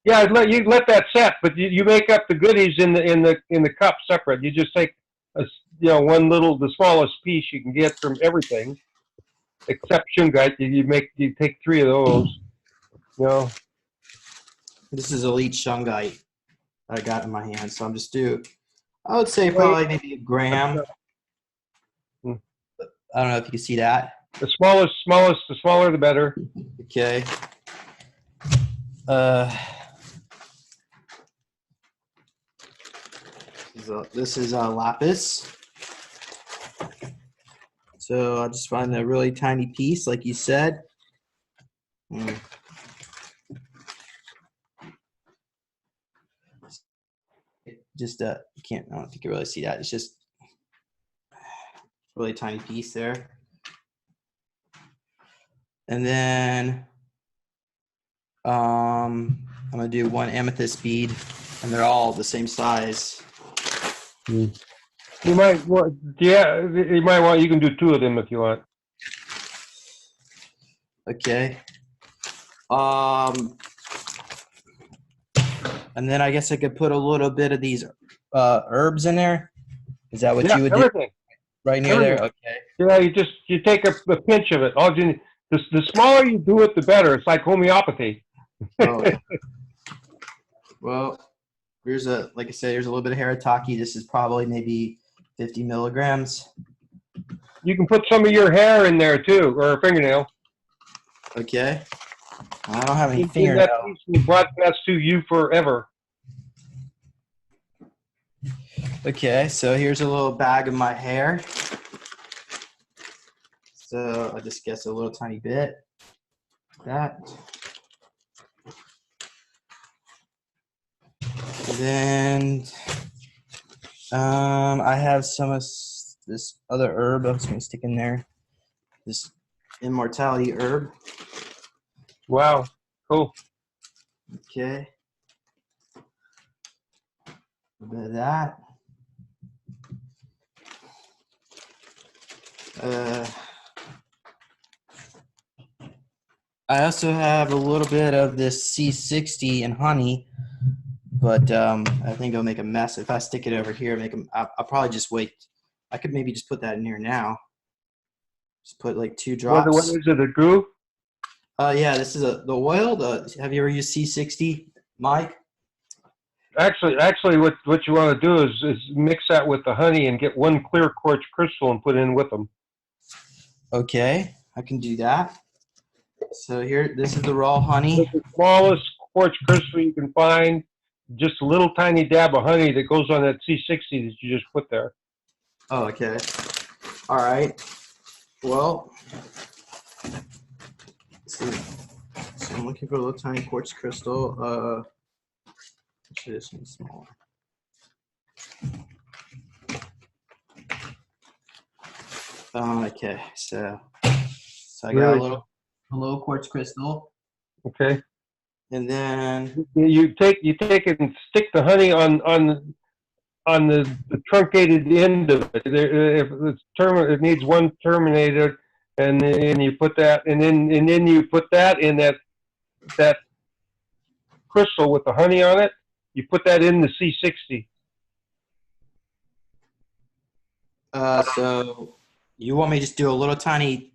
B: Yeah, you let that set, but you make up the goodies in the cup separate. You just take the smallest piece you can get from everything, except shungite. You take 3 of those. You know.
C: This is elite shungite I got in my hand, so I'm just I would say probably maybe a gram. I don't know if you can see that.
B: The the smaller the better.
C: Okay. This is lapis. So I'll just find a really tiny piece, like you said. Just you can't. I don't think you can really see that. It's just a really tiny piece there. And then I'm gonna do 1 amethyst bead, and they're all the same size.
B: You might want, yeah. You might want. You can do 2 of them if you want.
C: Okay. And then I guess I could put a little bit of these herbs in there. Is that what you would do? Right near there. Okay.
B: Yeah, you take a pinch of it. The smaller you do it, the better. It's like homeopathy.
C: Oh, yeah. Well, like I said, here's a little bit of haritaki. This is probably maybe 50 milligrams.
B: You can put some of your hair in there too, or a fingernail.
C: Okay. I don't have any fingernails.
B: That piece will broadcast to you forever.
C: Okay, so here's a little bag of my hair. So I just guess a little tiny bit. That. And then I have some of this other herb I'm just going to stick in there. This immortality herb.
B: Wow, cool.
C: Okay. A little bit of that. I also have a little bit of this C60 and honey, but I think it'll make a mess if I stick it over here. I'll probably just wait. I could maybe just put that in here now. Just put like 2 drops.
B: What is it? A goo?
C: Yeah, this is the oil. Have you ever used C60, Mike?
B: Actually, what you want to do is mix that with the honey and get 1 clear quartz crystal and put in with them.
C: Okay, I can do that. So here, this is the raw honey.
B: The smallest quartz crystal you can find, just a little tiny dab of honey that goes on that C60 that you just put there.
C: Oh, okay. All right. Well, let's see. So I'm looking for a little tiny quartz crystal. Actually, this one's smaller. Okay, so I got a little quartz crystal.
B: Okay.
C: And then
B: you take it and stick the honey on the truncated end of it. If it needs 1 terminated, and then you put that, and then you put that in that crystal with the honey on it. You put that in the C60.
C: So you want me to just do a little tiny,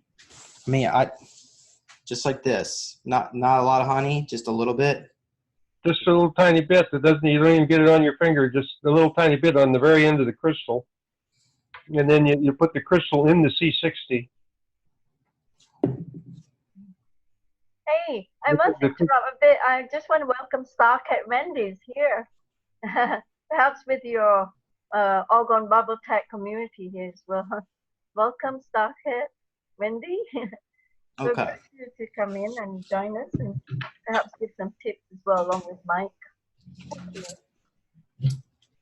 C: just like this, not a lot of honey, just a little bit.
B: Just a little tiny bit. That doesn't. You don't even get it on your finger. Just a little tiny bit on the very end of the crystal, and then you put the crystal in the C60.
E: Hey, I must interrupt a bit. I just want to welcome Starcat Wendy's here. Perhaps with your Orgon Bubble Tech community here as well. Welcome, Starcat Wendy. So
C: Okay.
E: good you to come in and join us and perhaps give some tips as well along with Mike.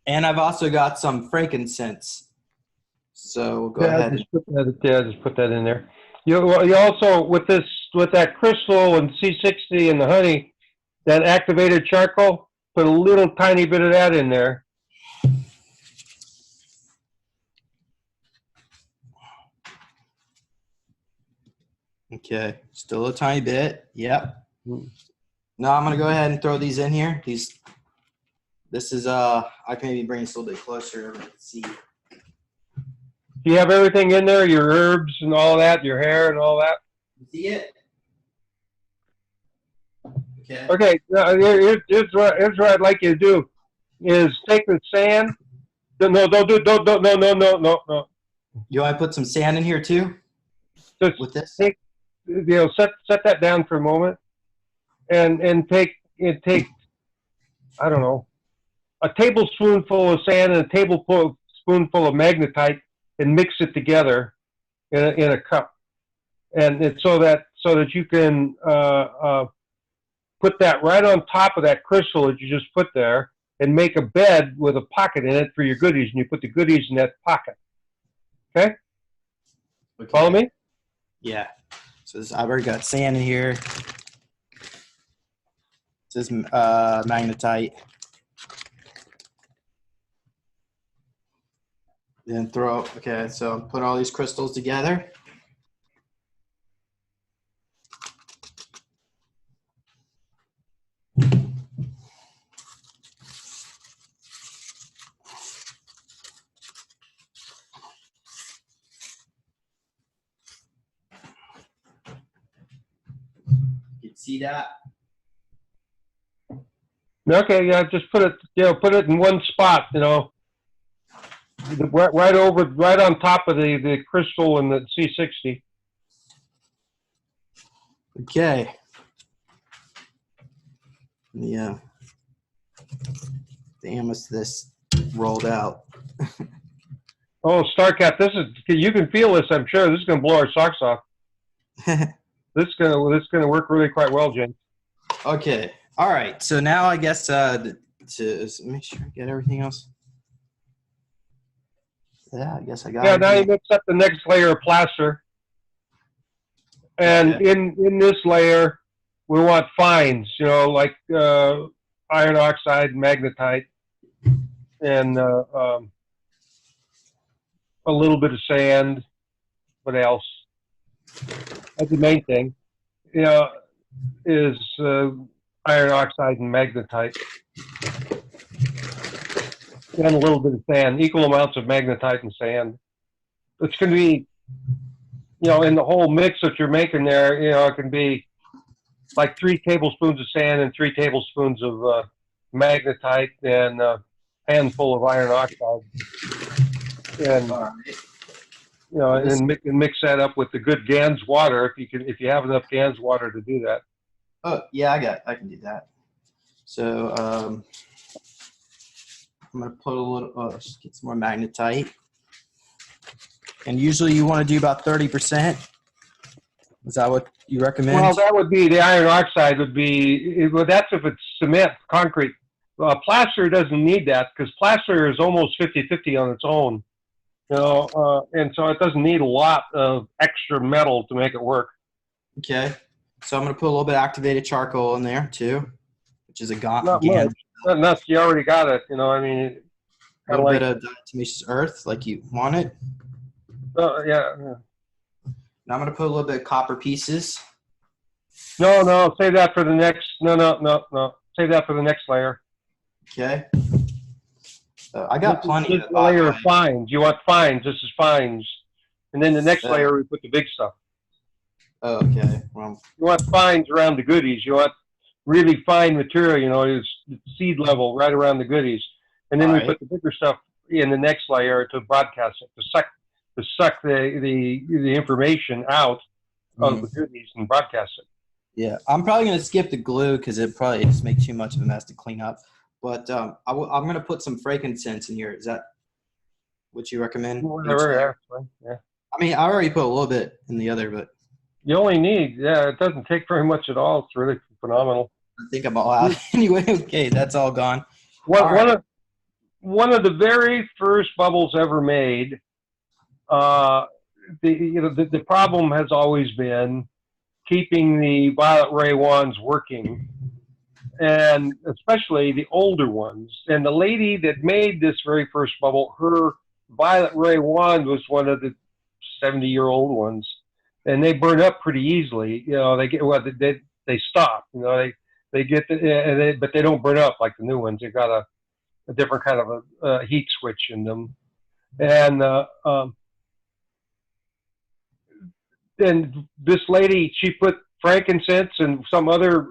C: And I've also got some frankincense. So go ahead.
B: Just put that in there. You also with that crystal and C60 and the honey, that activated charcoal, put a little tiny bit of that in there.
C: Okay, still a tiny bit. Yep. Now I'm gonna go ahead and throw these in here. This is I can maybe bring this a little bit closer. Let's see.
B: Do you have everything in there? Your herbs and all that, your hair and all that.
C: See it? Okay.
B: Okay. Here's what I'd like you to do: is take the sand. No, don't do. Don't. No.
C: You want to put some sand in here too?
B: Just
C: With this?
B: take. Set that down for a moment, and take I don't know, a tablespoonful of sand and a tablespoonful of magnetite, and mix it together in a cup, and it's so that you can put that right on top of that crystal that you just put there, and make a bed with a pocket in it for your goodies, and you put the goodies in that pocket. Okay. Follow me?
C: Yeah. So I've already got sand in here. This is magnetite. Then okay, so put all these crystals together. You see that?
B: Okay, yeah, just put it in one spot, right on top of the crystal and the C60.
C: Okay. Yeah. The amethyst rolled out.
B: Oh, Starcat, you can feel this. I'm sure this is going to blow our socks off. This is going to work really quite well, James.
C: Okay. All right. So now I guess to make sure I get everything else. Yeah, I guess I got it.
B: Yeah, now you mix up the next layer of plaster. And
C: Okay.
B: in this layer, we want fines, like iron oxide, magnetite, and a little bit of sand. What else? That's the main thing, is iron oxide and magnetite. And a little bit of sand, equal amounts of magnetite and sand. It's going to be, in the whole mix that you're making there, it can be like 3 tablespoons of sand and 3 tablespoons of magnetite and a handful of iron oxide. And, and mix that up with the good Gans water if you have enough Gans water to do that.
C: Oh, yeah, I can do that. So I'm going to put a little, just get some more magnetite. And usually you want to do about 30%. Is that what you recommend?
B: Well, that would be, the iron oxide would be, that's if it's cement, concrete. Plaster doesn't need that because plaster is almost 50-50 on its own. And so it doesn't need a lot of extra metal to make it work.
C: Okay. So I'm going to put a little bit of activated charcoal in there too, which is a
B: Not much. Not enough. You already got it.
C: A little bit of diatomaceous earth like you want it.
B: Yeah.
C: And I'm going to put a little bit of copper pieces.
B: No, save that for the next. No. Save that for the next layer.
C: Okay. I got plenty
B: This
C: of
B: is the layer of fines. You want fines. This is fines. And then the next layer, we put the big stuff.
C: Oh, okay. Well,
B: You want fines around the goodies. You want really fine material, you know, it's seed level right around the goodies. And then we put the bigger stuff in the next layer to broadcast it, to suck the information out of the goodies and broadcast it.
C: Yeah, I'm probably going to skip the glue because it probably just makes too much of a mess to clean up. But I'm going to put some frankincense in here. Is that what you recommend?
B: Whatever, yeah.
C: I mean, I already put a little bit in the other, but
B: you only need, it doesn't take very much at all. It's really phenomenal.
C: I think I'm all out. Anyway, okay, that's all gone.
B: One of the very first bubbles ever made, the problem has always been keeping the violet ray wands working, and especially the older ones. And the lady that made this very first bubble, her violet ray wand was one of the 70-year-old ones, and they burn up pretty easily. You know, they stop. You know, they get but they don't burn up like the new ones. They got a different kind of a heat switch in them, and then this lady, she put frankincense and some other,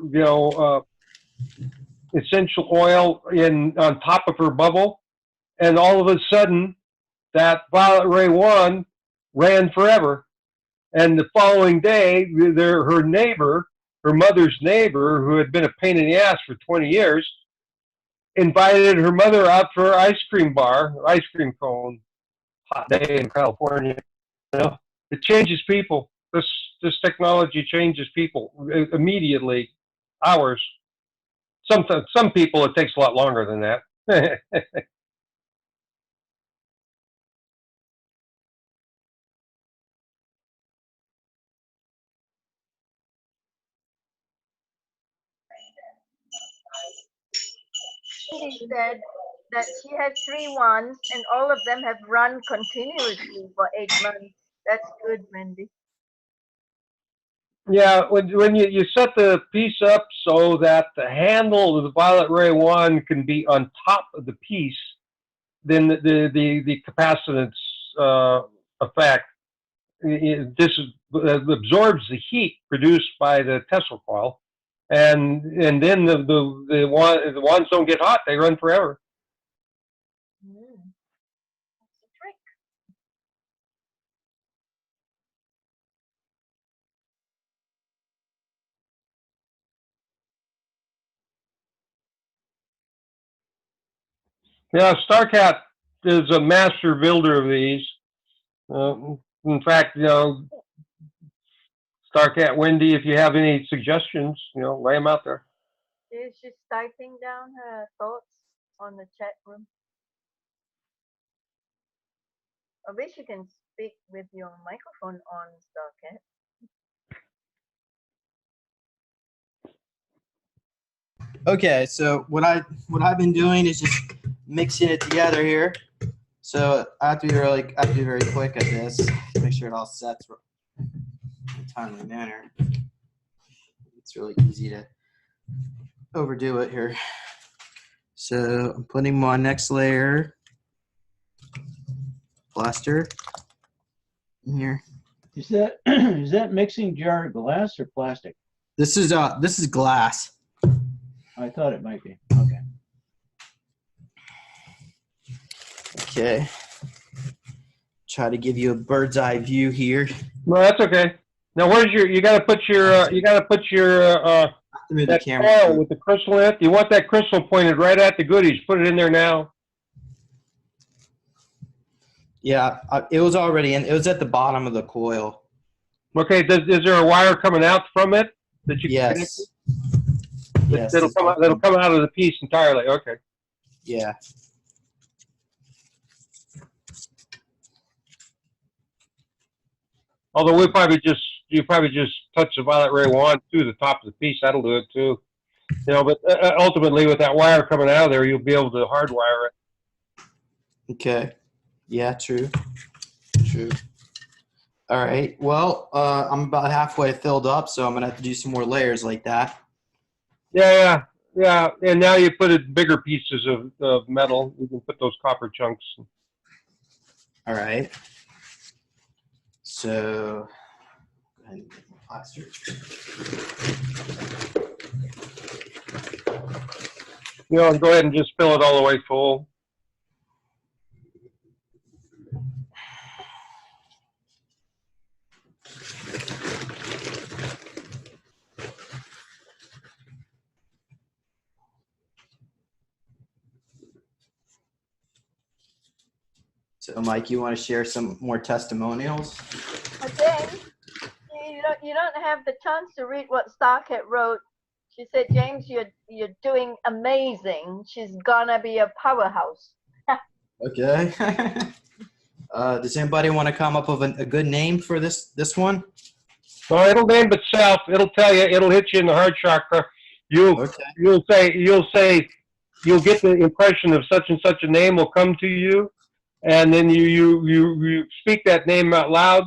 B: essential oil on top of her bubble, and all of a sudden, that violet ray wand ran forever. And the following day, her neighbor, her mother's neighbor, who had been a pain in the ass for 20 years, invited her mother out for an ice cream cone, hot day in California. You know, it changes people. This technology changes people immediately. Hours. Sometimes some people it takes a lot longer than that.
E: She said that she has 3 wands and all of them have run continuously for 8 months. That's good, Mandy.
B: Yeah, when you set the piece up so that the handle of the violet ray wand can be on top of the piece, then the capacitance effect absorbs the heat produced by the Tesla coil, and then the wands don't get hot; they run forever.
E: That's the trick.
B: Yeah, StarCat is a master builder of these. In fact, StarCat Wendy, if you have any suggestions, lay them out there.
E: She's just typing down her thoughts on the chat room. I wish you can speak with your microphone on, StarCat.
C: Okay, so what I've been doing is just mixing it together here. So I have to be very quick at this. Make sure it all sets in a timely manner. It's really easy to overdo it here. So I'm putting my next layer plaster in here.
D: Is that mixing jar glass or plastic?
C: This is glass.
D: I thought it might be. Okay.
C: Okay. Try to give you a bird's eye view here.
B: Well, that's okay. Now, you got to put your that coil with the crystal in it. You want that crystal pointed right at the goodies. Put it in there now.
C: Yeah, it was already in. It was at the bottom of the coil.
B: Okay. Is there a wire coming out from it that you can connect?
C: Yes.
B: That'll come out of the piece entirely. Okay.
C: Yeah.
B: Although you probably just touch the violet ray wand through the top of the piece. That'll do it too. But ultimately, with that wire coming out of there, you'll be able to hardwire it.
C: Okay. Yeah. True. All right. Well, I'm about halfway filled up, so I'm gonna have to do some more layers like that.
B: Yeah, yeah. And now you put it bigger pieces of metal. You can put those copper chunks.
C: All right. So, go ahead and get my plaster.
B: Go ahead and just fill it all the way full.
C: So, Mike, you want to share some more testimonials?
E: Okay. You don't have the chance to read what Starcat wrote. She said, James, you're doing amazing. She's gonna be a powerhouse.
C: Okay. Does anybody want to come up with a good name for this one?
B: Well, it'll name itself. It'll tell you. It'll hit you in the heart chakra. You'll get the impression of such and such a name will come to you, and then you speak that name out loud,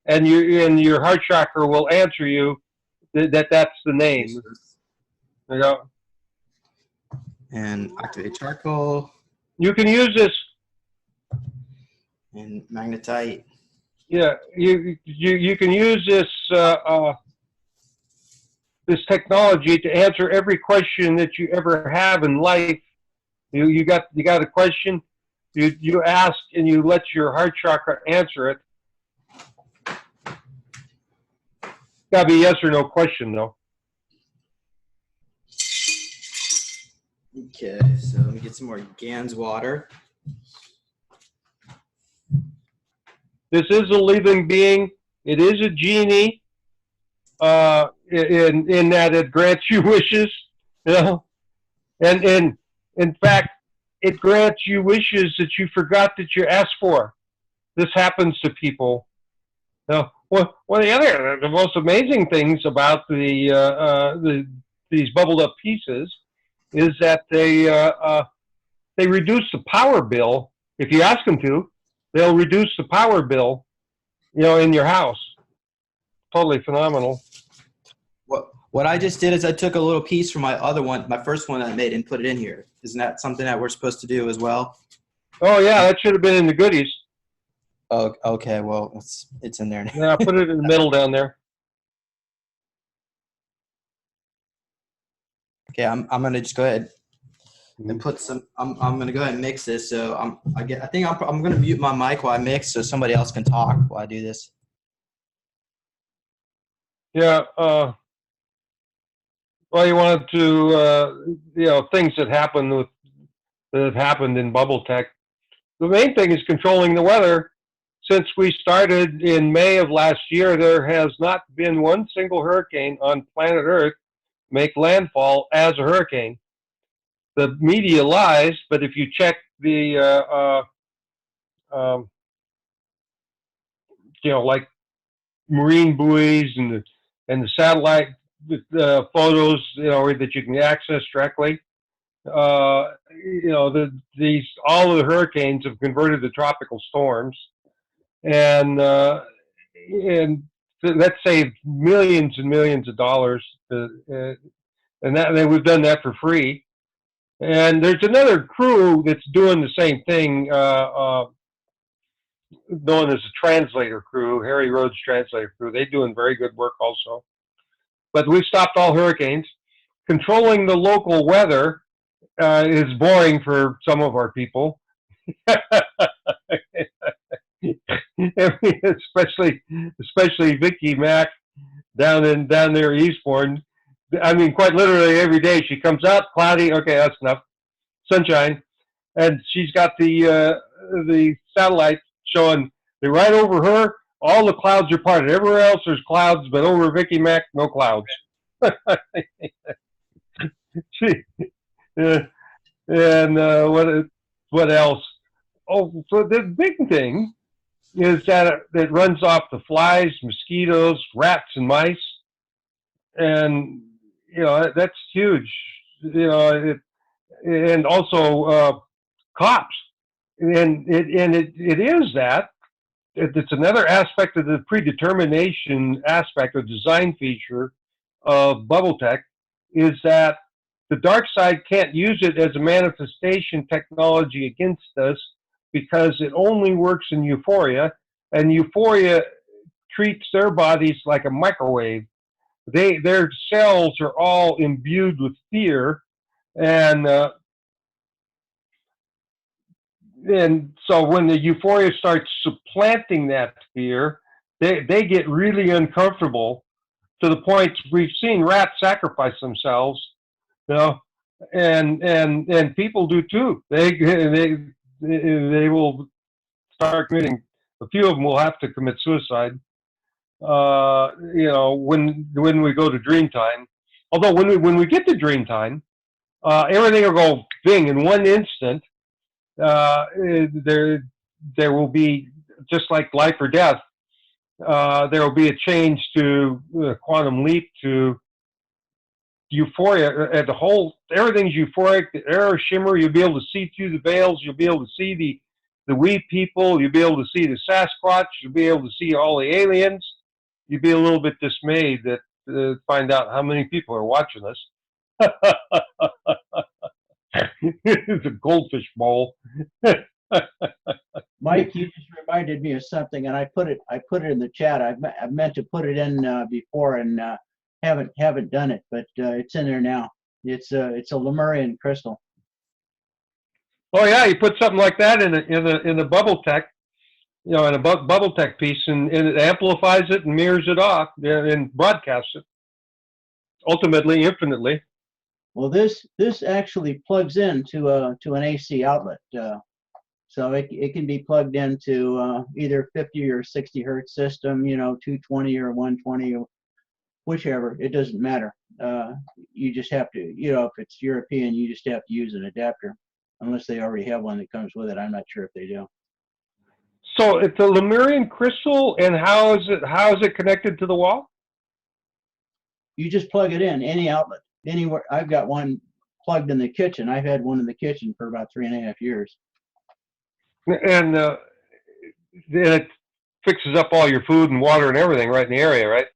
B: and your heart chakra will answer you that's the name.
C: And activate charcoal.
B: You can use this.
C: And magnetite.
B: Yeah, you can use this this technology to answer every question that you ever have in life. You got a question, you ask and you let your heart chakra answer it. Gotta be yes or no question though.
C: Okay, so let me get some more Gans water.
B: This is a living being. It is a genie. In that it grants you wishes, and in fact, it grants you wishes that you forgot that you asked for. This happens to people. Now, one of the most amazing things about these bubbled up pieces is that they reduce the power bill. If you ask them to, they'll reduce the power bill, in your house. Totally phenomenal.
C: What I just did is I took a little piece from my other one, my first one I made, and put it in here. Isn't that something that we're supposed to do as well?
B: Oh yeah, that should have been in the goodies.
C: Oh, okay. Well, it's in there now.
B: Yeah, put it in the middle down there.
C: Okay, I'm gonna just go ahead and put some. I'm gonna go ahead and mix this. So I think I'm gonna mute my mic while I mix, so somebody else can talk while I do this.
B: Yeah. Well, you wanted to, things that have happened in bubble tech. The main thing is controlling the weather. Since we started in May of last year, there has not been one single hurricane on planet Earth make landfall as a hurricane. The media lies, but if you check the, like marine buoys and the satellite photos, that you can access directly, all of the hurricanes have converted to tropical storms, and that saved millions and millions of dollars, and we've done that for free. And there's another crew that's doing the same thing, known as the translator crew, Harry Rhodes translator crew. They're doing very good work also. But we've stopped all hurricanes. Controlling the local weather is boring for some of our people. especially Vicky Mack down there Eastbourne. I mean, quite literally every day she comes out, cloudy. Okay, that's enough. Sunshine, and she's got the satellite showing that right over her, all the clouds are parted. Everywhere else there's clouds, but over Vicky Mack, no clouds. And what else? Oh, so the big thing is that it runs off the flies, mosquitoes, rats, and mice, and that's huge. And also cops, and it is that, it's another aspect of the predetermination aspect or design feature of bubble tech, is that the dark side can't use it as a manifestation technology against us because it only works in euphoria, and euphoria treats their bodies like a microwave. Their cells are all imbued with fear, and so when the euphoria starts supplanting that fear, they get really uncomfortable to the point we've seen rats sacrifice themselves, you know, and people do too. They will start committing. A few of them will have to commit suicide. When we go to dream time. Although when we get to dream time, everything will go bing in one instant. There will be, just like life or death. There will be a change to quantum leap to euphoria. At the whole, everything's euphoric. The air shimmer. You'll be able to see through the veils. You'll be able to see the wee people. You'll be able to see the Sasquatch. You'll be able to see all the aliens. You'd be a little bit dismayed that find out how many people are watching us. It's a goldfish bowl.
D: Mike, you just reminded me of something, and I put it in the chat. I meant to put it in before, and haven't done it, but it's in there now. It's a Lemurian crystal.
B: Oh yeah, you put something like that in the bubble tech, in a bubble tech piece, and it amplifies it and mirrors it off and broadcasts it. Ultimately, infinitely.
D: Well, this actually plugs into an AC outlet, so it can be plugged into either 50 or 60 hertz system, 220 or 120 or whichever. It doesn't matter. You just have to, if it's European, you just have to use an adapter, unless they already have one that comes with it. I'm not sure if they do.
B: So it's a Lemurian crystal, and how is it connected to the wall?
D: You just plug it in any outlet, anywhere. I've got one plugged in the kitchen. I've had one in the kitchen for about 3.5 years.
B: And it fixes up all your food and water and everything right in the area, right?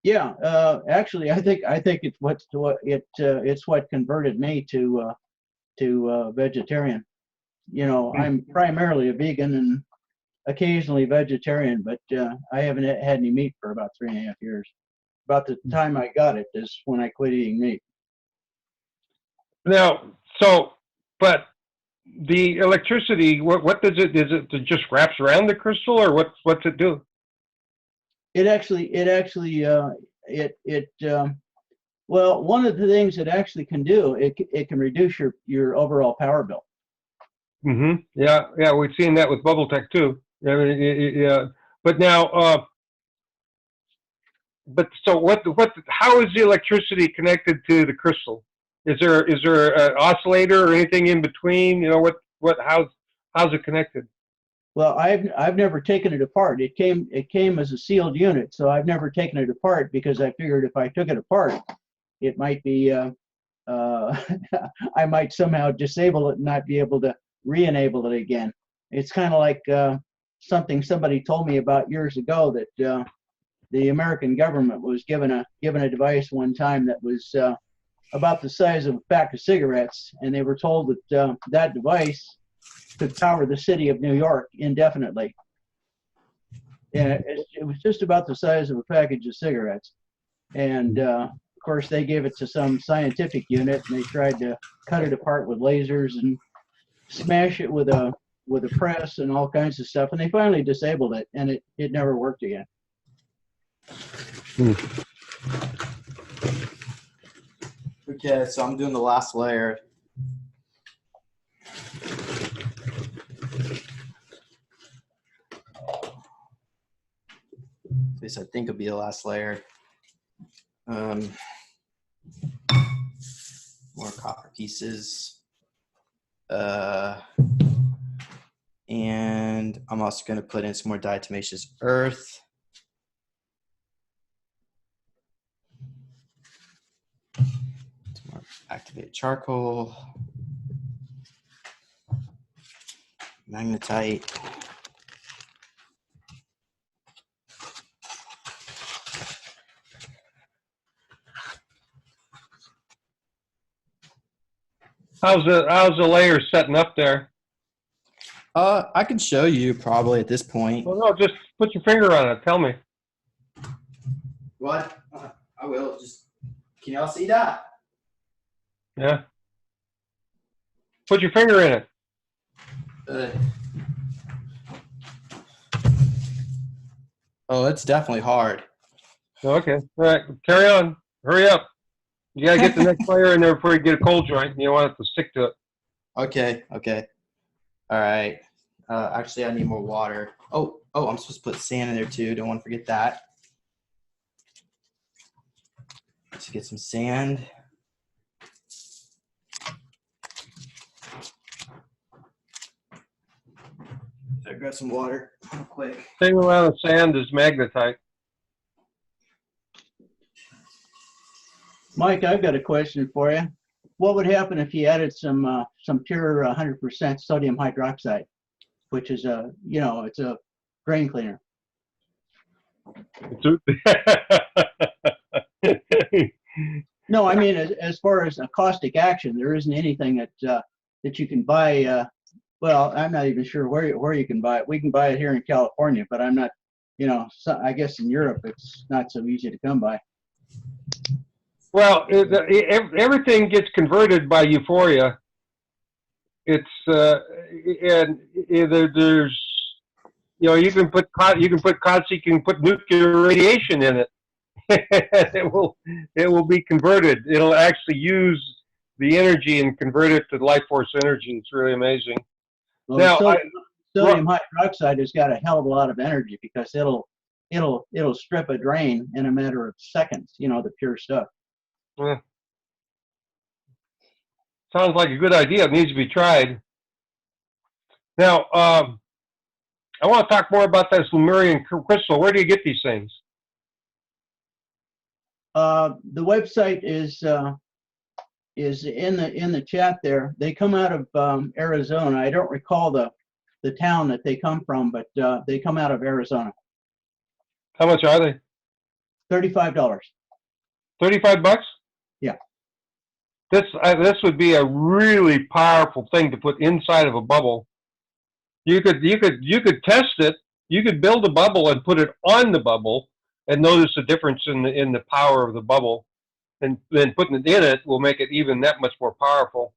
D: Yeah, actually, I think it's what converted me to vegetarian. I'm primarily a vegan and occasionally vegetarian, but I haven't had any meat for about 3.5 years. About the time I got it is when I quit eating meat.
B: Now, but the electricity, what does it? Is it just wraps around the crystal, or what's it do?
D: Well, one of the things it actually can do, it can reduce your overall power bill.
B: Mm-hmm. Yeah, we've seen that with bubble tech too. I mean, yeah. But now, so how is the electricity connected to the crystal? Is there an oscillator or anything in between? How's it connected?
D: Well, I've never taken it apart. It came as a sealed unit, so I've never taken it apart because I figured if I took it apart, it might be I might somehow disable it and not be able to re-enable it again. It's kind of like something somebody told me about years ago, that the American government was given a device one time that was about the size of a pack of cigarettes, and they were told that that device could power the city of New York indefinitely. And it was just about the size of a package of cigarettes. And of course, they gave it to some scientific unit, and they tried to cut it apart with lasers and smash it with a press and all kinds of stuff. And they finally disabled it, and it never worked again.
C: Okay, so I'm doing the last layer. At least I think it'll be the last layer. More copper pieces. And I'm also going to put in some more diatomaceous earth. Some more activated charcoal. Magnetite.
B: How's the layer setting up there?
C: I can show you probably at this point.
B: Well, no, just put your finger on it. Tell me.
C: What? I will. Just can y'all see that?
B: Yeah. Put your finger in it.
C: Oh, it's definitely hard.
B: Okay. All right. Carry on. Hurry up. You gotta get the next layer in there before you get a cold joint. You don't want it to stick to it.
C: Okay. Okay. All right. Actually, I need more water. Oh, I'm supposed to put sand in there too. Don't want to forget that. Let's get some sand. I grab some water real quick.
B: Same amount of sand as magnetite.
D: Mike, I've got a question for you. What would happen if you added some pure 100% sodium hydroxide, which is it's a drain cleaner? No, I mean as far as a caustic action, there isn't anything that you can buy. Well, I'm not even sure where you can buy it. We can buy it here in California, but I'm not. I guess in Europe it's not so easy to come by.
B: Well, everything gets converted by euphoria. It's and there's you can put caustic, you can put nuclear radiation in it. it will be converted. It'll actually use the energy and convert it to life force energy. It's really amazing.
D: Well,
B: Now,
D: sodium hydroxide has got a hell of a lot of energy because it'll strip a drain in a matter of seconds. The pure stuff.
B: Sounds like a good idea. It needs to be tried. Now, I want to talk more about this Lemurian crystal. Where do you get these things?
D: The website is in the chat there. They come out of Arizona. I don't recall the town that they come from, but they come out of Arizona.
B: How much are they?
D: $35.
B: 35 bucks?
D: Yeah.
B: This would be a really powerful thing to put inside of a bubble. You could test it. You could build a bubble and put it on the bubble and notice the difference in the power of the bubble. And then putting it in it will make it even that much more powerful.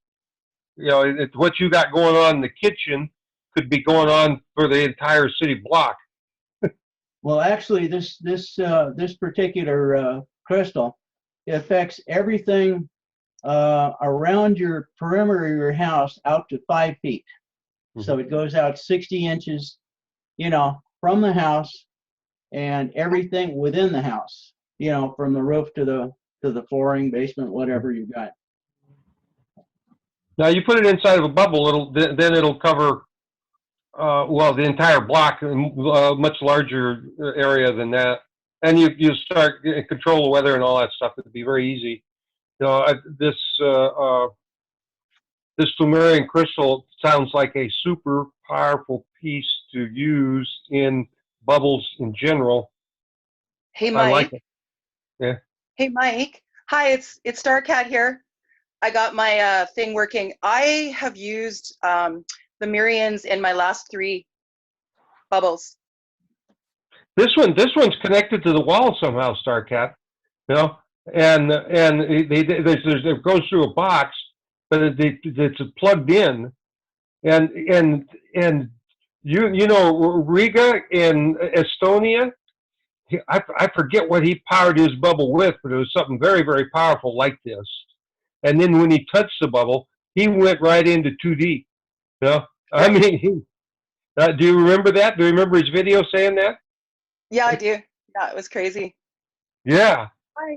B: What you got going on in the kitchen could be going on for the entire city block.
D: Well, actually, this particular crystal, it affects everything around your perimeter of your house out to 5 feet. Mm-hmm. So it goes out 60 inches, from the house, and everything within the house, from the roof to the flooring, basement, whatever you got.
B: Now you put it inside of a bubble, it'll cover the entire block, a much larger area than that, and you start control the weather and all that stuff. It'd be very easy. This Lemurian crystal sounds like a super powerful piece to use in bubbles in general.
F: Hey, Mike.
B: I like it. Yeah.
F: Hey, Mike. Hi, it's Starcat here. I got my thing working. I have used Lemurians in my last 3 bubbles.
B: This one's connected to the wall somehow, Starcat. And it goes through a box, but it's plugged in, and Riga in Estonia. I forget what he powered his bubble with, but it was something very, very powerful like this. And then when he touched the bubble, he went right into 2D. I mean, do you remember that? Do you remember his video saying that?
F: Yeah, I do. Yeah, it was crazy.
B: Yeah.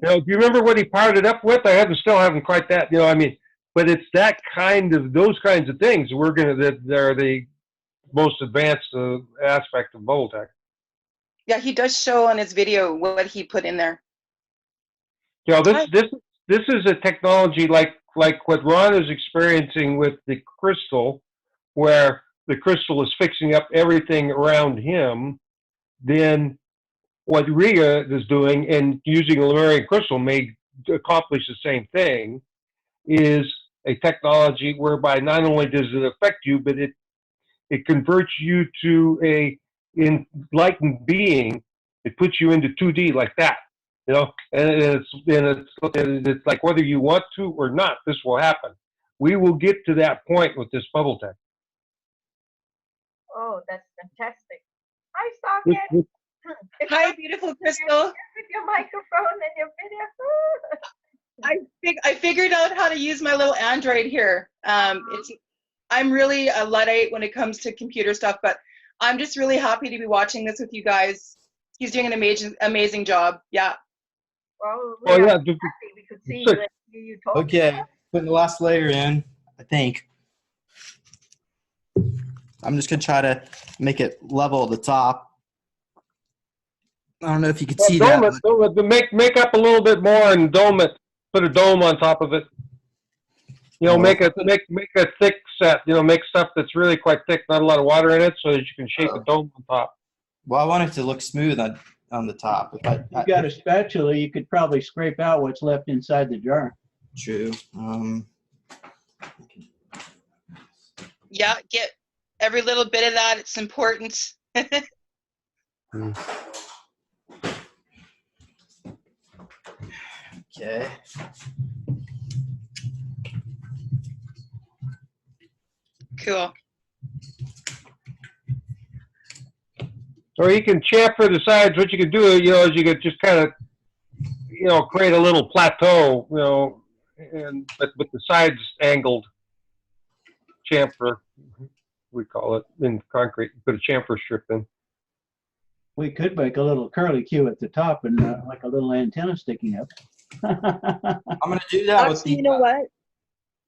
B: Do you remember what he powered it up with? I still haven't quite that. But it's those kinds of things. They're the most advanced aspect of bubble tech.
F: Yeah, he does show on his video what he put in there.
B: This is a technology like what Ron is experiencing with the crystal, where the crystal is fixing up everything around him. Then what Riga is doing and using a Lemurian crystal may accomplish the same thing, is a technology whereby not only does it affect you, but it converts you to a enlightened being. It puts you into 2D like that, you know, and it's like whether you want to or not, this will happen. We will get to that point with this bubble tech.
E: Oh, that's fantastic. Hi, Socket.
F: Hi, beautiful Crystal.
E: With your microphone and your video.
F: I figured out how to use my little Android here. I'm really a Luddite when it comes to computer stuff, but I'm just really happy to be watching this with you guys. He's doing an amazing job. Yeah.
E: Well,
B: Oh, yeah.
E: happy we could see you talking.
C: Okay, putting the last layer in, I think. I'm just gonna try to make it level at the top. I don't know if you can see that.
B: Dome it, make up a little bit more and dome it. Put a dome on top of it. You know, make a thick set. You know, make stuff that's really quite thick, not a lot of water in it, so that you can shape a dome on top.
C: Well, I want it to look smooth on the top.
D: If you got a spatula, you could probably scrape out what's left inside the jar.
C: True.
F: Yeah, get every little bit of that. It's important.
C: Okay.
F: Cool.
B: Or you can chamfer the sides. What you can do, you know, is you could just kind of, you know, create a little plateau, you know, but with the sides angled. Chamfer, we call it in concrete. Put a chamfer strip in.
D: We could make a little curly Q at the top and like a little antenna sticking up.
C: I'm gonna do that with the.
F: You know what?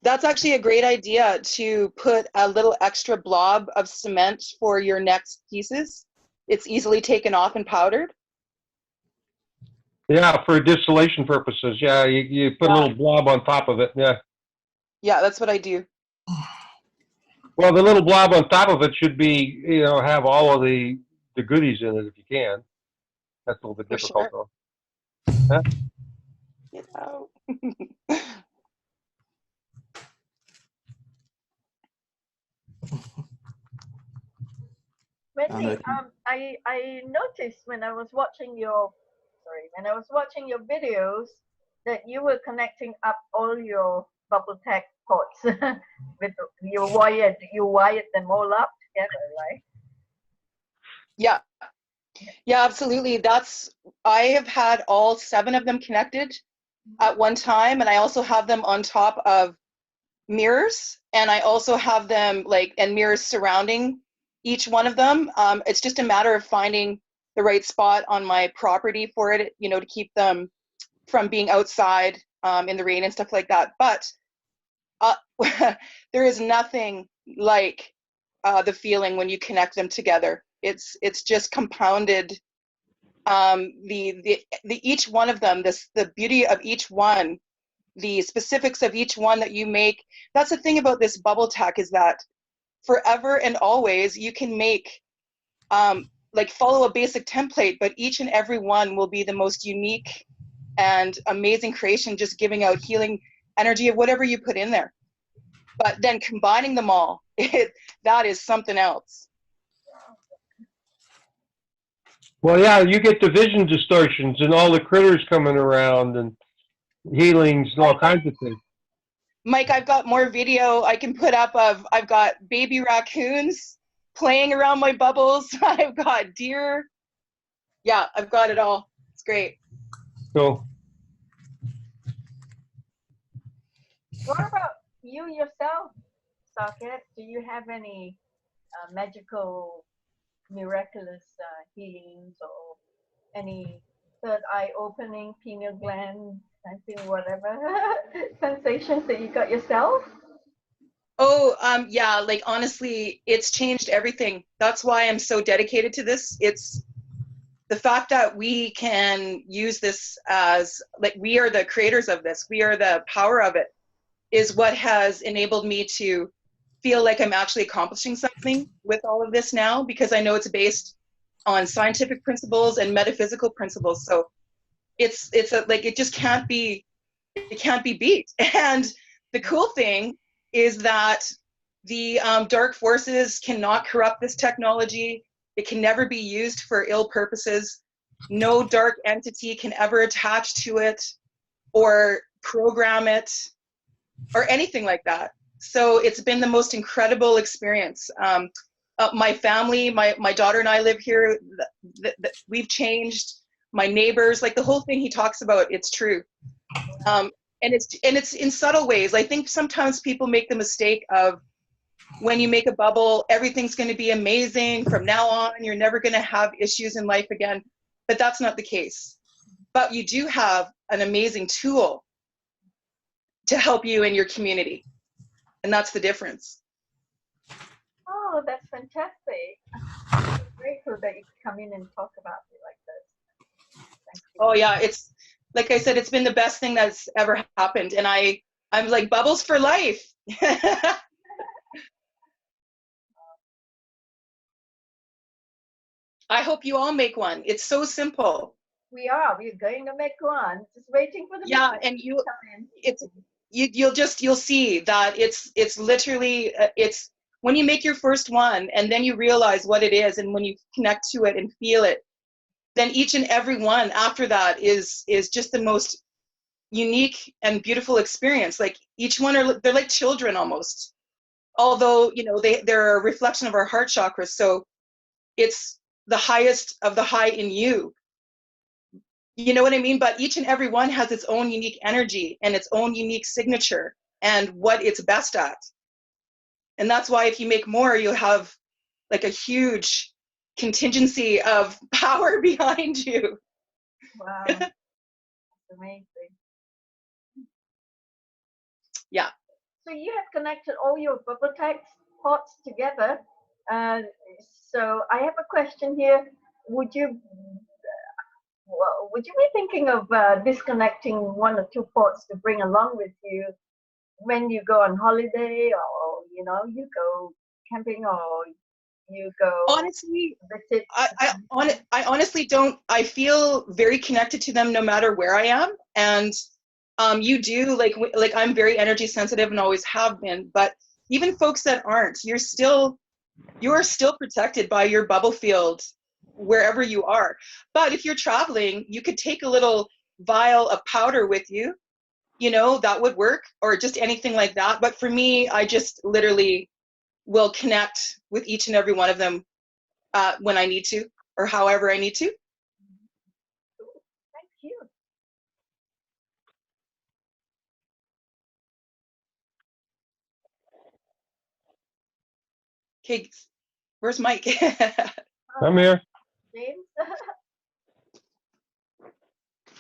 F: That's actually a great idea to put a little extra blob of cement for your next pieces. It's easily taken off and powdered.
B: Yeah, for distillation purposes. Yeah, you put a little blob on top of it. Yeah.
F: Yeah, that's what I do.
B: Well, the little blob on top of it should be, you know, have all of the goodies in it if you can. That's a little bit difficult though. Huh?
F: Get out.
E: Wendy, I noticed when I was watching your videos that you were connecting up all your bubble tech ports with you wired them all up together, right?
F: Yeah. Yeah, absolutely. I have had all 7 of them connected at one time, and I also have them on top of mirrors, and I also have them and mirrors surrounding each one of them. It's just a matter of finding the right spot on my property for it, you know, to keep them from being outside in the rain and stuff like that. But there is nothing like the feeling when you connect them together. It's just compounded. Each one of them, the beauty of each one, the specifics of each one that you make. That's the thing about this bubble tech, is that forever and always you can make follow a basic template, but each and every one will be the most unique and amazing creation, just giving out healing energy of whatever you put in there. But then combining them all, that is something else.
B: Well, yeah, you get the vision distortions and all the critters coming around and healings and all kinds of things.
F: Mike, I've got more video I can put up of, I've got baby raccoons playing around my bubbles. I've got deer. Yeah, I've got it all. It's great.
B: So,
E: What about you yourself, Socket? Do you have any magical, miraculous healings or any third eye opening, pineal gland, I think whatever sensations that you got yourself?
F: Oh, yeah, honestly, it's changed everything. That's why I'm so dedicated to this. It's the fact that we can use this as, we are the creators of this. We are the power of it, is what has enabled me to feel like I'm actually accomplishing something with all of this now, because I know it's based on scientific principles and metaphysical principles. So it just can't be beat. And The cool thing is that the dark forces cannot corrupt this technology. It can never be used for ill purposes. No dark entity can ever attach to it or program it or anything like that. So it's been the most incredible experience. My family, my daughter and I live here. We've changed. My neighbors, like the whole thing he talks about, it's true. And it's in subtle ways. I think sometimes people make the mistake of, when you make a bubble, everything's going to be amazing from now on. You're never going to have issues in life again. But that's not the case. But you do have an amazing tool to help you in your community. And that's the difference.
E: Oh, that's fantastic. I'm grateful that you could come in and talk about it like this. Thank you.
F: Oh yeah, it's like I said, it's been the best thing that's ever happened. And I'm like, bubbles for life. I hope you all make one. It's so simple.
E: We're going to make one. Just waiting for the
F: Yeah,
E: people
F: and
E: to come in.
F: you'll see that it's literally it's when you make your first one and then you realize what it is, and when you connect to it and feel it, then each and every one after that is just the most unique and beautiful experience. Like each one they're like children almost, although they're a reflection of our heart chakras, so it's the highest of the high in you. You know what I mean? But each and every one has its own unique energy and its own unique signature and what it's best at. And that's why if you make more, you'll have like a huge contingency of power behind you.
E: Wow, that's amazing.
F: Yeah.
E: So you have connected all your bubble text pots together. So I have a question here. Would you be thinking of disconnecting one or two pots to bring along with you when you go on holiday, or you go camping, or you go
F: Honestly,
E: visit?
F: I honestly don't. I feel very connected to them no matter where I am. And you do, like I'm very energy sensitive and always have been. But even folks that aren't, you are still protected by your bubble field wherever you are. But if you're traveling, you could take a little vial of powder with you, that would work, or just anything like that. But for me, I just literally will connect with each and every one of them when I need to, or however I need to.
E: Thank you.
F: Okay, where's Mike?
B: I'm here,
E: James.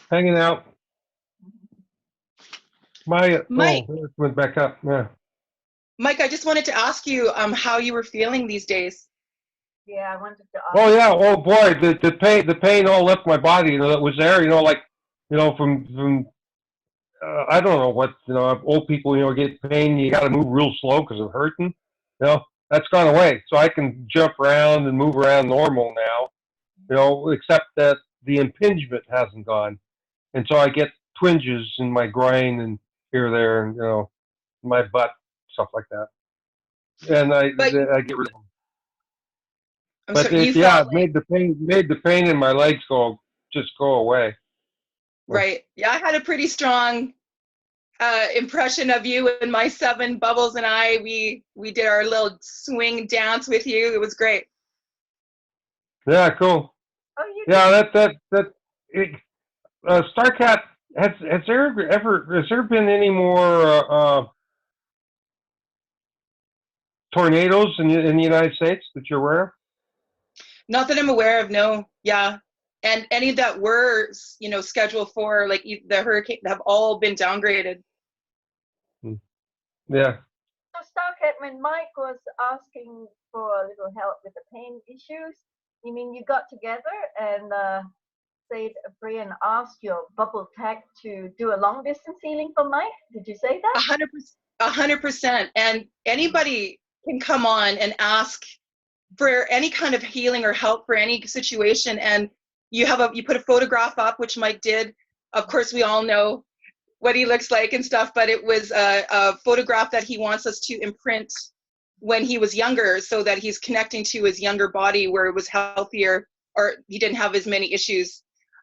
B: hanging out. My
F: Mike.
B: it went back up. Yeah.
F: Mike, I just wanted to ask you how you were feeling these days.
E: Yeah, I wanted to ask.
B: Oh yeah. Oh boy, the pain all left my body. That was there. Like, from I don't know what, old people, get pain. You got to move real slow because it's hurting. That's gone away. So I can jump around and move around normal now. Except that the impingement hasn't gone, and so I get twinges in my groin and here, there, and my butt, stuff like that. And I get rid of them.
F: I'm
B: But
F: sorry, you
B: yeah,
F: felt
B: it made the pain in my legs go away.
F: right. Yeah, I had a pretty strong impression of you, and my 7 bubbles and I. We did our little swing dance with you. It was great.
B: Yeah, cool.
E: Oh, you
B: Yeah, Starcat, has there been any more tornadoes in the United States that you're aware of?
F: Not that I'm aware of, no. Yeah. And any that were, scheduled for, like, the hurricane, have all been downgraded.
B: Yeah.
E: So Starcat, when Mike was asking for a little help with the pain issues, you mean you got together and said, Brian asked your bubble tech to do a long distance healing for Mike? Did you say that?
F: 100%. And anybody can come on and ask for any kind of healing or help for any situation. And you put a photograph up, which Mike did. Of course, we all know what he looks like and stuff, but it was a photograph that he wants us to imprint when he was younger, so that he's connecting to his younger body where it was healthier, or he didn't have as many issues.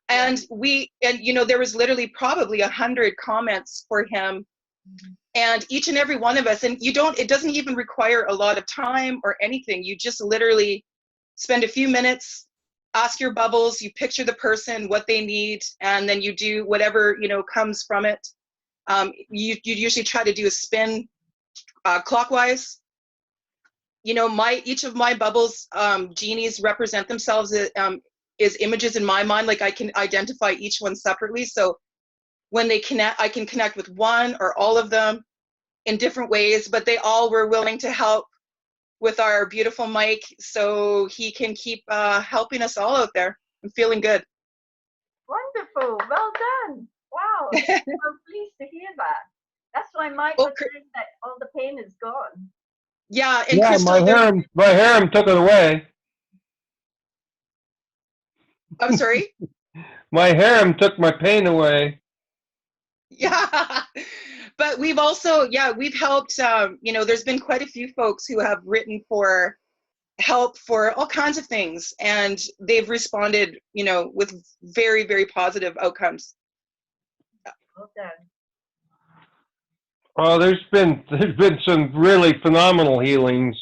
F: And there was literally probably 100 comments for him, and each and every one of us, and it doesn't even require a lot of time or anything. You just literally spend a few minutes, ask your bubbles, you picture the person, what they need, and then you do whatever, comes from it. You usually try to do a spin clockwise. Each of my bubbles, genies represent themselves as images in my mind. Like, I can identify each one separately. So when they connect, I can connect with one or all of them in different ways, but they all were willing to help with our beautiful Mike, so he can keep helping us all out there. I'm feeling good.
E: Wonderful. Well done. Wow. I'm pleased to hear that. That's why Mike was saying that all the pain is gone.
F: Yeah, and
B: yeah,
F: Crystal,
B: my harem took it away.
F: I'm sorry?
B: My harem took my pain away.
F: Yeah. But we've also, we've helped, there's been quite a few folks who have written for help for all kinds of things, and they've responded, with very, very positive outcomes.
E: Well done.
B: Oh, there's been some really phenomenal healings,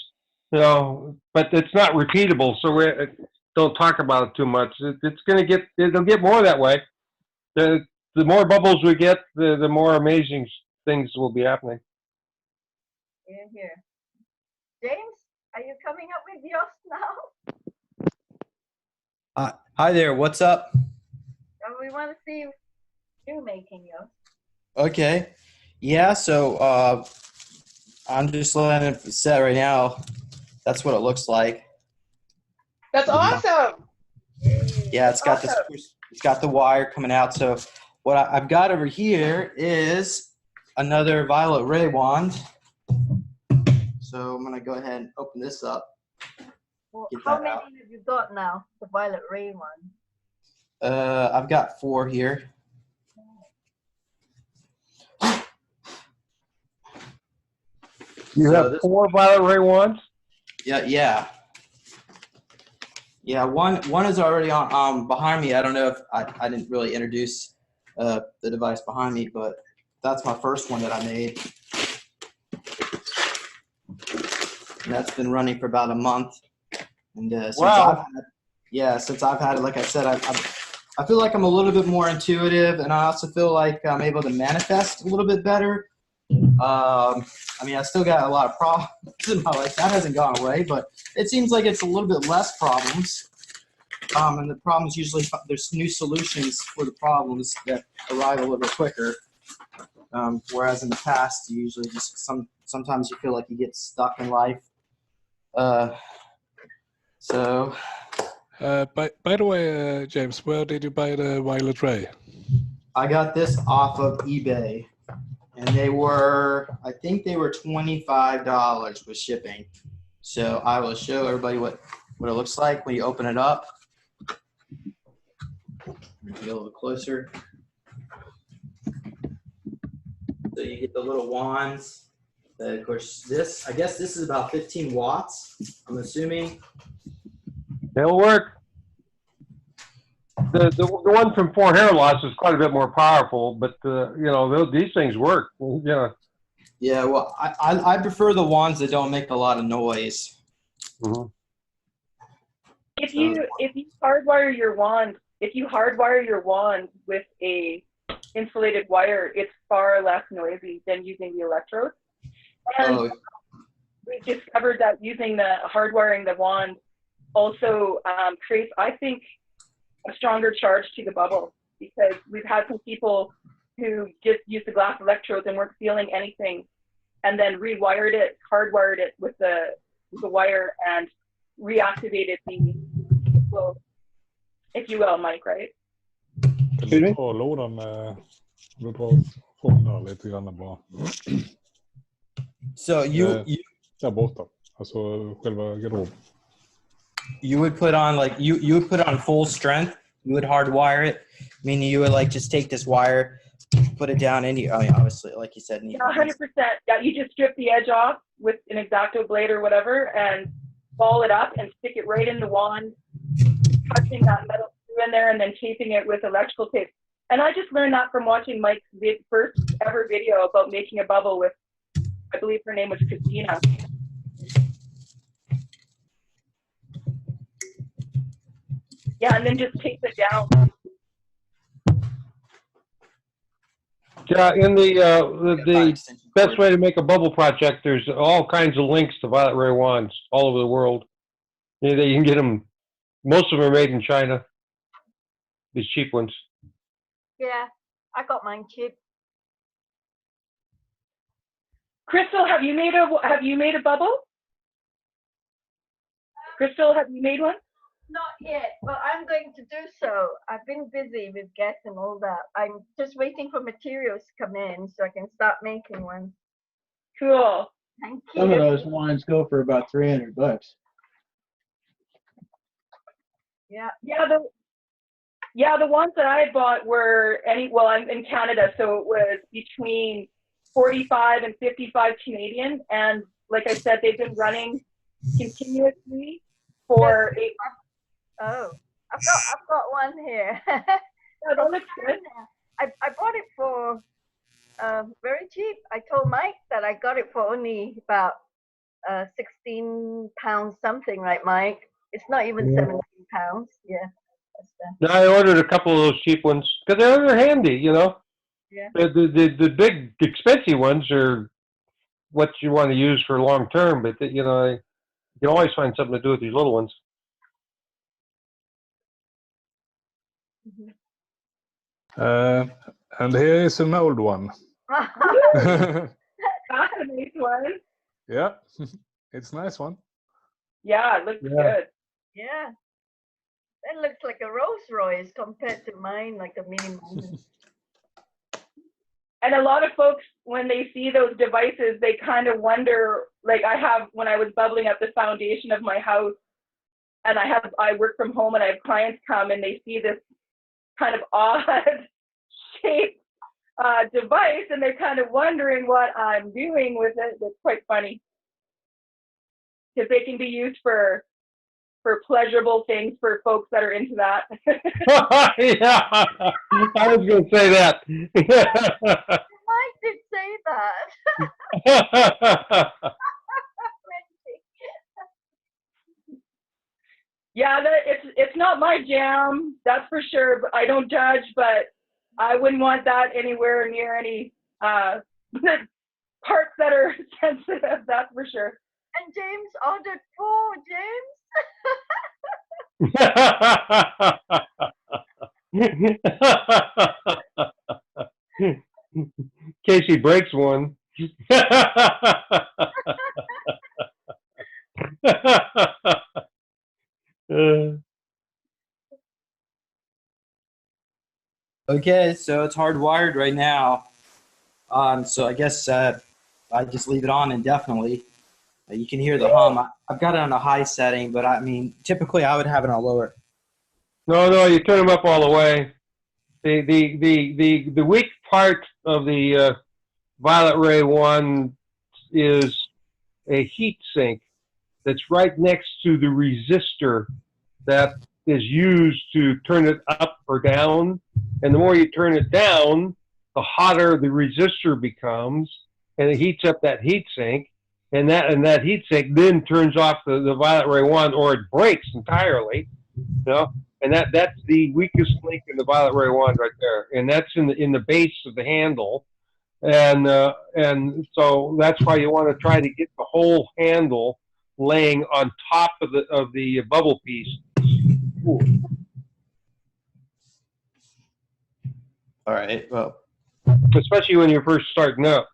B: but it's not repeatable, so we don't talk about it too much. It'll get more that way. The more bubbles we get, the more amazing things will be happening.
E: Here. James, are you coming up with yours now?
C: Hi there. What's up?
E: We want to see you making yours.
C: Okay. Yeah. So I'm just letting it set right now. That's what it looks like.
F: That's awesome.
C: Yeah, it's got awesome. It's got the wire coming out. So what I've got over here is another violet ray wand. So I'm gonna go ahead and open this up.
E: Well, how many have you got now? The violet ray one.
C: I've got 4 here.
B: You have 4 violet ray wands?
C: Yeah. One is already on behind me. I don't know if I didn't really introduce the device behind me, but that's my first one that I made. And that's been running for about a month. And since I've had it, like I said, I feel like I'm a little bit more intuitive, and I also feel like I'm able to manifest a little bit better. I still got a lot of problems in my life. That hasn't gone away, but it seems like it's a little bit less problems. And the problems usually, there's new solutions for the problems that arrive a little bit quicker. Whereas in the past, you usually just sometimes you feel like you get stuck in life. By
G: the way, James, where did you buy the violet ray?
C: I got this off of eBay, and I think they were $25 with shipping. So I will show everybody what it looks like when you open it up. Get a little closer. So you get the little wands. Of course, I guess this is about 15 watts, I'm assuming.
B: It'll work. The one from Fort Hair Loss is quite a bit more powerful, but these things work.
C: Yeah, well, I prefer the ones that don't make a lot of noise.
B: Mm-hmm.
H: If you hardwire your wand with a insulated wire, it's far less noisy than using the electrodes. And we discovered that hardwiring the wand also creates, I think, a stronger charge to the bubble, because we've had some people who just used the glass electrodes and weren't feeling anything, and then hardwired it with the wire and reactivated the flow, if you will, Mike, right?
C: So you would put on you would put on full strength. You would hardwire it, meaning you would just take this wire, put it down any. I mean, obviously, like you said,
H: Yeah, 100%. Yeah, you just strip the edge off with an X-Acto blade or whatever, and ball it up and stick it right in the wand, touching that metal screw in there, and then taping it with electrical tape. And I just learned that from watching Mike's first ever video about making a bubble with, I believe her name was Christina. Yeah, and then just tape it down.
B: Yeah, in the best way to make a bubble project, there's all kinds of links to violet ray wands all over the world. You can get them. Most of them are made in China. These cheap ones.
E: Yeah, I got mine cheap.
H: Crystal, have you made a bubble? Crystal, have you made one?
E: Not yet, but I'm going to do so. I've been busy with gas and all that. I'm just waiting for materials to come in so I can start making one.
H: Cool.
E: Thank you.
D: Some of those wands go for about $300.
E: Yeah.
H: Yeah, the ones that I bought were I'm in Canada, so it was between 45 and 55 Canadian, and like I said, they've been running continuously for 8 months.
E: Oh, I've got one here.
H: Yeah, that looks good.
E: I bought it for very cheap. I told Mike that I got it for only about 16 pounds something, right, Mike? It's not even 17 pounds. Yeah.
B: Now I ordered a couple of those cheap ones because they're handy, you know.
E: Yeah.
B: The big expensive ones are what you want to use for long term, but you know, you can always find something to do with these little ones.
G: And here is an old one.
H: That's a nice one.
G: Yeah, it's a nice one.
H: Yeah, it looks good.
E: Yeah. That looks like a Rolls Royce compared to mine, like a mini Mountain.
H: And a lot of folks, when they see those devices, they kind of wonder, like I have when I was bubbling up the foundation of my house, and I work from home and I have clients come and they see this kind of odd shaped device and they're kind of wondering what I'm doing with it. It's quite funny because they can be used for pleasurable things for folks that are into that.
B: Yeah, I was going to say that.
E: Mike did say that.
H: Yeah, it's not my jam, that's for sure. But I don't judge, but I wouldn't want that anywhere near any parts that are sensitive. That's for sure.
E: And James ordered 4, James.
B: In case he breaks one.
C: Okay, so it's hardwired right now. So I guess I just leave it on indefinitely. You can hear the hum. I've got it on a high setting, but I mean, typically I would have it on lower.
B: No, you turn them up all the way. The weak part of the violet ray one is a heat sink that's right next to the resistor that is used to turn it up or down. And the more you turn it down, the hotter the resistor becomes, and it heats up that heat sink. And that heat sink then turns off the violet ray wand, or it breaks entirely. You know, and that's the weakest link in the violet ray wand right there, and that's in the base of the handle, and so that's why you want to try to get the whole handle laying on top of the bubble piece. Ooh.
C: All right. Well,
B: especially when you're first starting up.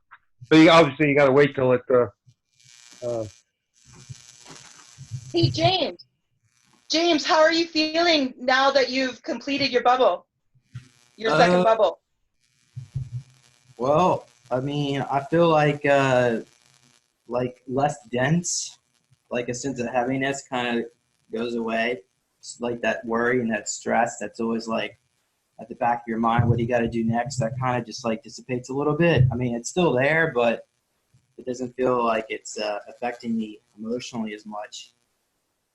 B: But obviously you got to wait till it.
F: Hey, James. James, how are you feeling now that you've completed your bubble? Your second bubble?
C: Well, I mean, I feel like less dense, like a sense of heaviness kind of goes away. It's like that worry and that stress that's always like at the back of your mind, what do you got to do next? That kind of just like dissipates a little bit. I mean, it's still there, but it doesn't feel like it's affecting me emotionally as much.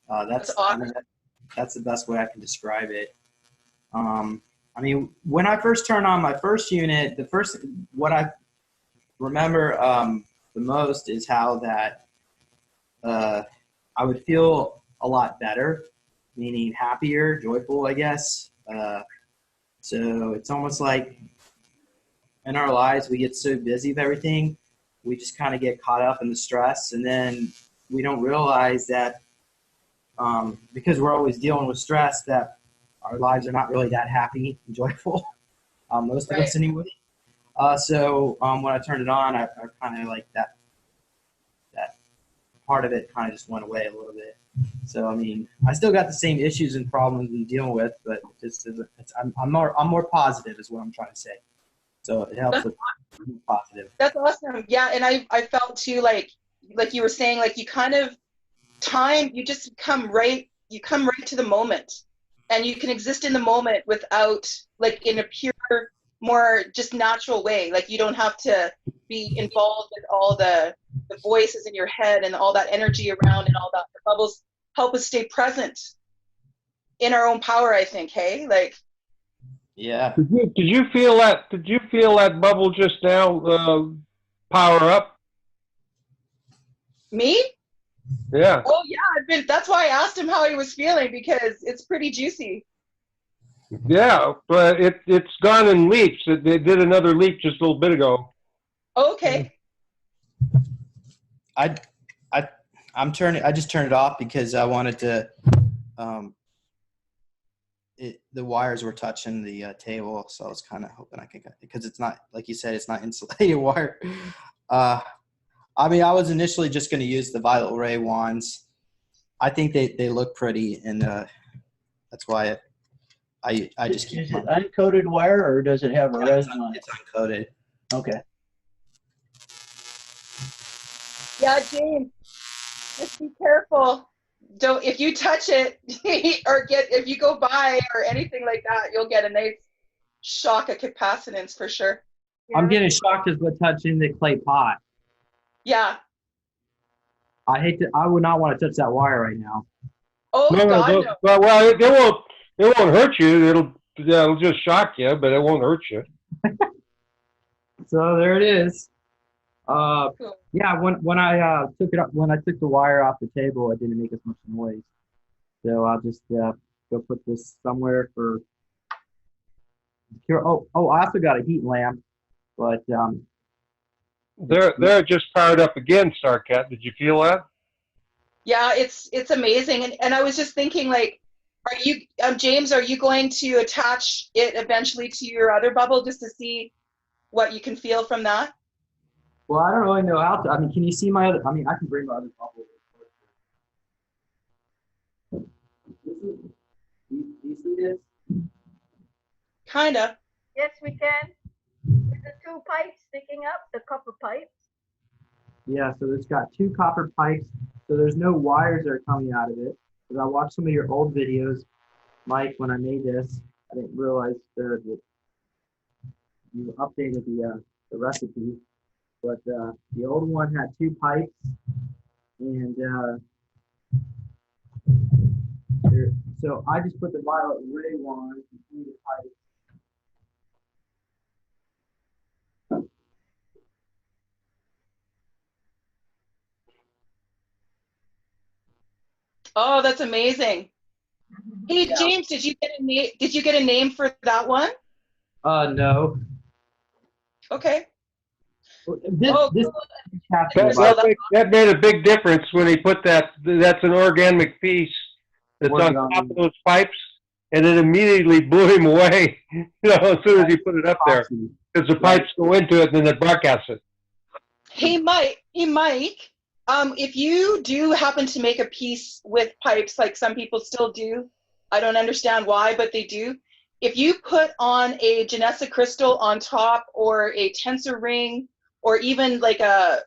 C: That's
F: awesome.
C: I mean, that's the best way I can describe it. I mean, when I first turned on my first unit, what I remember the most is how that I would feel a lot better, meaning happier, joyful, I guess. So it's almost like in our lives we get so busy with everything, we just kind of get caught up in the stress, and then we don't realize that because we're always dealing with stress, that our lives are not really that happy and joyful, most of us anyway. So when I turned it on, I kind of like that part of it kind of just went away a little bit. So I mean, I still got the same issues and problems I'm dealing with, but I'm more positive is what I'm trying to say. So it helps with positive.
F: That's awesome. Yeah, and I felt too like you were saying, like you kind of you just come right to the moment, and you can exist in the moment without, like, in a pure, more just natural way. Like you don't have to be involved with all the voices in your head and all that energy around and all that. The bubbles help us stay present in our own power, I think. Hey, like.
C: Yeah.
B: Did you feel that? Did you feel that bubble just now power up?
F: Me?
B: Yeah.
F: Oh yeah, that's why I asked him how he was feeling, because it's pretty juicy.
B: Yeah, but it's gone in leaps. They did another leap just a little bit ago.
F: Okay.
C: I just turned it off because I wanted to. The wires were touching the table, so I was kind of hoping I could, because it's not, like you said, it's not insulated wire. I mean, I was initially just going to use the violet ray wands. I think they look pretty, and that's why I just keep.
D: Is it uncoated wire, or does it have a resin on it?
C: It's uncoated.
D: Okay.
F: Yeah, James, just be careful. Don't, if you touch it or if you go by or anything like that, you'll get a nice shock of capacitance for sure.
C: I'm getting shocked as we're touching the clay pot.
F: Yeah.
C: I would not want to touch that wire right now.
F: Oh
B: No,
F: God,
B: no.
F: no.
B: Well, it won't hurt you. It'll just shock you, but it won't hurt you.
C: So there it is.
F: Cool.
C: Yeah, when I took the wire off the table, it didn't make as much noise. So I'll just go put this somewhere for. Oh, I also got a heat lamp, but
B: They're just powered up again, Starcat. Did you feel that?
F: Yeah, it's amazing. And I was just thinking, like, are you, James, are you going to attach it eventually to your other bubble just to see what you can feel from that?
C: Well, I don't really know how to. I mean, can you see my other? I mean, I can bring my other bubble. Do you see this?
F: Kinda.
E: Yes, we can. With the two pipes sticking up, the copper pipes.
C: Yeah, so it's got two copper pipes. So there's no wires that are coming out of it. Because I watched some of your old videos, Mike, when I made this. I didn't realize that you updated the recipe. But the old one had two pipes, and so I just put the violet ray wand between the pipes.
F: Oh, that's amazing. Hey,
C: Yeah.
F: James, did you get a name? Did you get a name for that one?
C: No.
F: Okay.
C: This
F: Cool.
B: That made a big difference when he put that. That's an organic piece that's on top of those pipes, and it immediately blew him away. As soon as he put it up there, because the pipes go into it and then they broadcast it.
F: Hey, Mike. If you do happen to make a piece with pipes, like some people still do, I don't understand why, but they do. If you put on a Genessa crystal on top, or a tensor ring, or even like a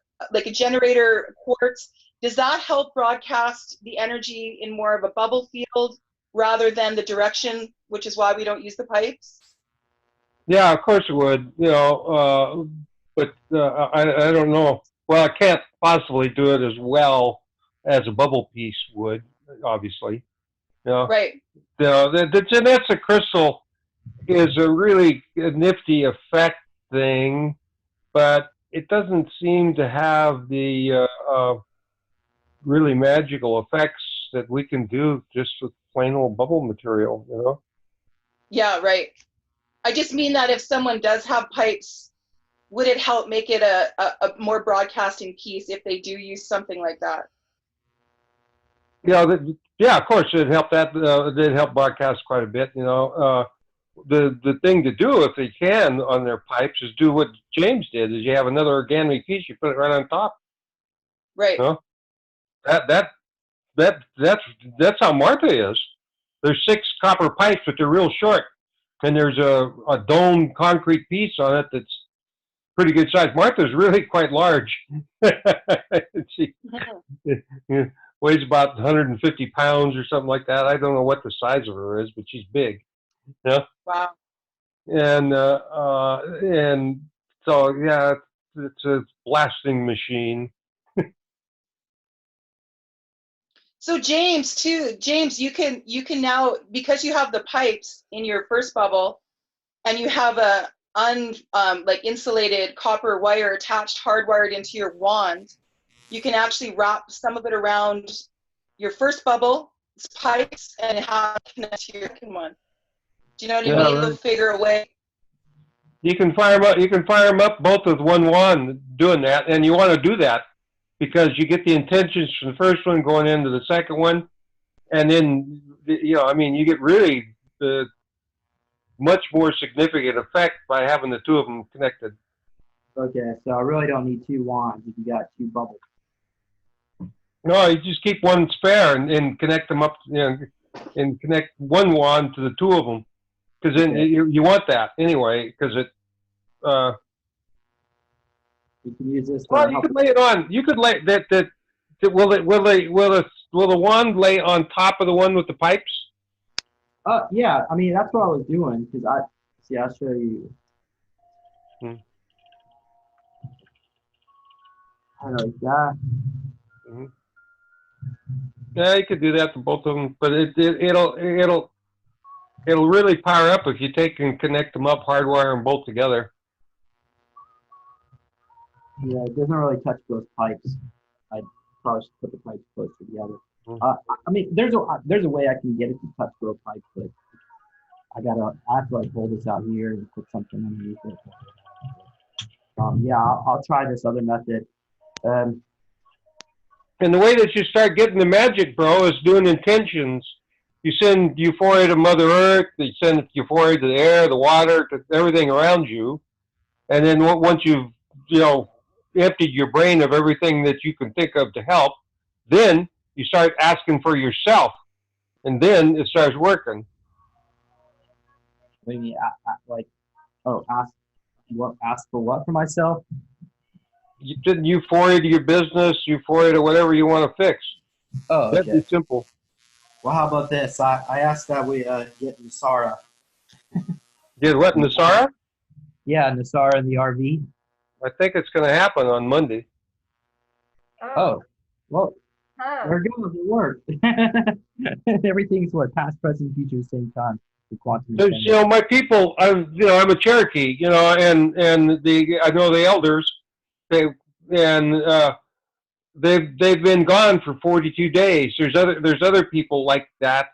F: generator quartz, does that help broadcast the energy in more of a bubble field rather than the direction, which is why we don't use the pipes?
B: Yeah, of course it would. But I don't know. Well, I can't possibly do it as well as a bubble piece would, obviously. You know,
F: Right.
B: the genetic crystal is a really nifty effect thing, but it doesn't seem to have the really magical effects that we can do just with plain old bubble material.
F: Yeah, right. I just mean that if someone does have pipes, would it help make it a more broadcasting piece if they do use something like that?
B: Yeah, of course, it helped that. It did help broadcast quite a bit. The thing to do if they can on their pipes is do what James did. Is you have another organic piece, you put it right on top.
F: Right.
B: You know? That's how Martha is. There's 6 copper pipes, but they're real short, and there's a domed concrete piece on it that's pretty good size. Martha's really quite large. She weighs about 150 pounds or something like that. I don't know what the size of her is, but she's big. Yeah.
F: Wow.
B: And so yeah, it's a blasting machine.
F: So James, you can now, because you have the pipes in your first bubble and you have a like insulated copper wire attached, hardwired into your wand, you can actually wrap some of it around your first bubble pipes and have it connect to your second one. Do you know what I
B: Yeah,
F: mean?
B: right.
F: You'll figure a way.
B: You can fire them up. You can fire them up both with one wand doing that, and you want to do that because you get the intentions from the first one going into the second one, and then you get really much more significant effect by having the two of them connected.
C: Okay, so I really don't need 2 wands if you got 2 bubbles.
B: No, you just keep one spare and connect them up, and connect one wand to the two of them, because then you want that anyway, because it.
C: You can use this.
B: Well, you could lay it on. You could lay that. Will the wand lay on top of the one with the pipes?
C: Yeah. I mean, that's what I was doing because I'll show you. I don't know, that.
B: Mm-hmm. Yeah, you could do that to both of them, but it'll really power up if you take and connect them up, hardwire them both together.
C: Yeah, it doesn't really touch those pipes. I probably should put the pipes closer together. I mean, there's a way I can get it to touch those pipes, but I have to like hold this out here and put something underneath it. Yeah, I'll try this other method.
B: And the way that you start getting the magic, bro, is doing intentions. You send euphoria to Mother Earth. You send euphoria to the air, the water, to everything around you. And then once you've emptied your brain of everything that you can think of to help, then you start asking for yourself, and then it starts working.
C: What do you mean, ask for what for myself?
B: Euphoria to your business, euphoria to whatever you want to fix.
C: Oh, okay.
B: That'd be simple.
C: Well, how about this? I asked that we get Nasara.
B: Get what, Nasara?
C: Yeah, Nasara in the RV.
B: I think it's going to happen on Monday.
C: Oh, well, there goes it worked. Everything's past, present, future, same time. The quantum.
B: My people, I'm a Cherokee, and I know the elders. They've been gone for 42 days. There's other people like that,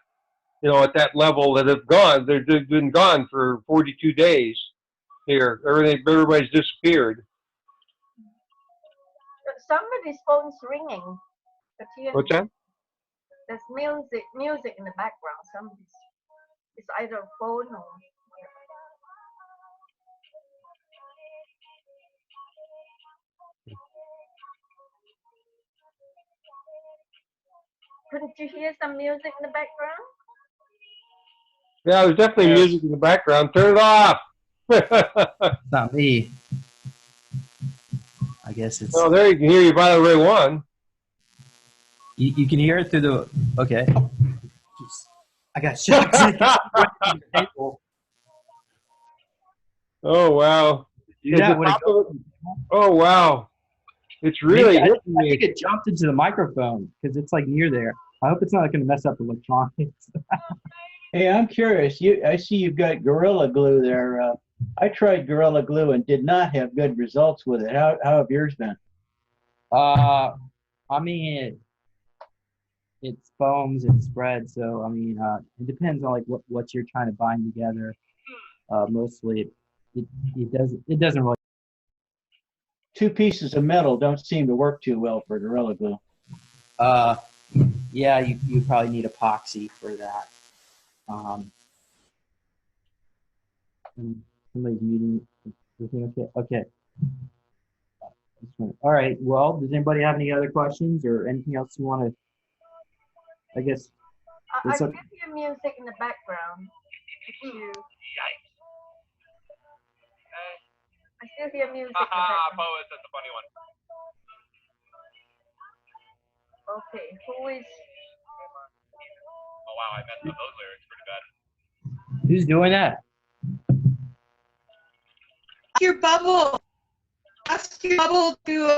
B: at that level that have gone. They've been gone for 42 days. Here, everybody's disappeared.
E: Somebody's phone's ringing.
B: What's that?
E: There's music in the background. It's either a phone or. Couldn't you hear some music in the background?
B: Yeah, there's definitely music in the background. Turn it off.
C: Not me. I guess it's.
B: Oh, there you can hear you by the way one.
C: You can hear it through the. Okay. I got shocked.
B: Oh wow!
I: Do
B: Is
I: that
B: it
I: when it goes.
B: Oh wow! It's
I: Maybe
B: really hitting
I: I think
B: me.
I: it jumped into the microphone because it's like near there. I hope it's not going to mess up electronics.
D: Hey, I'm curious. I see you've got Gorilla Glue there. I tried Gorilla Glue and did not have good results with it. How have yours been?
I: I mean, it foams and spreads. So I mean, it depends on like what you're trying to bind together. Mostly, it doesn't really.
D: Two pieces of metal don't seem to work too well for Gorilla Glue.
I: Yeah, you probably need epoxy for that. Somebody's muting. Everything okay? Okay. All right. Well, does anybody have any other questions or anything else you want to? I guess.
E: I can hear music in the background. I still hear music in the background.
J: That's a funny one.
E: Okay, who is?
J: Oh wow, I messed up those lyrics pretty bad.
I: Who's doing that?
F: Your bubble. Ask your bubble to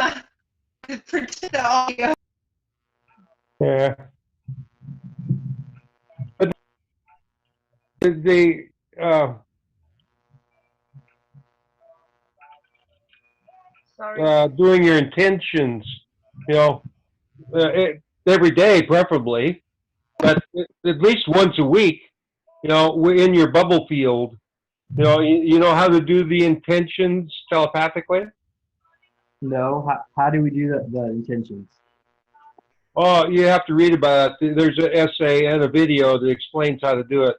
F: predict the audio.
B: Yeah. But they doing your intentions, you know, every day preferably, but at least once a week, you know, in your bubble field, you know how to do the intentions telepathically?
I: No. How do we do the intentions?
B: Oh, you have to read about it. There's an essay and a video that explains how to do it.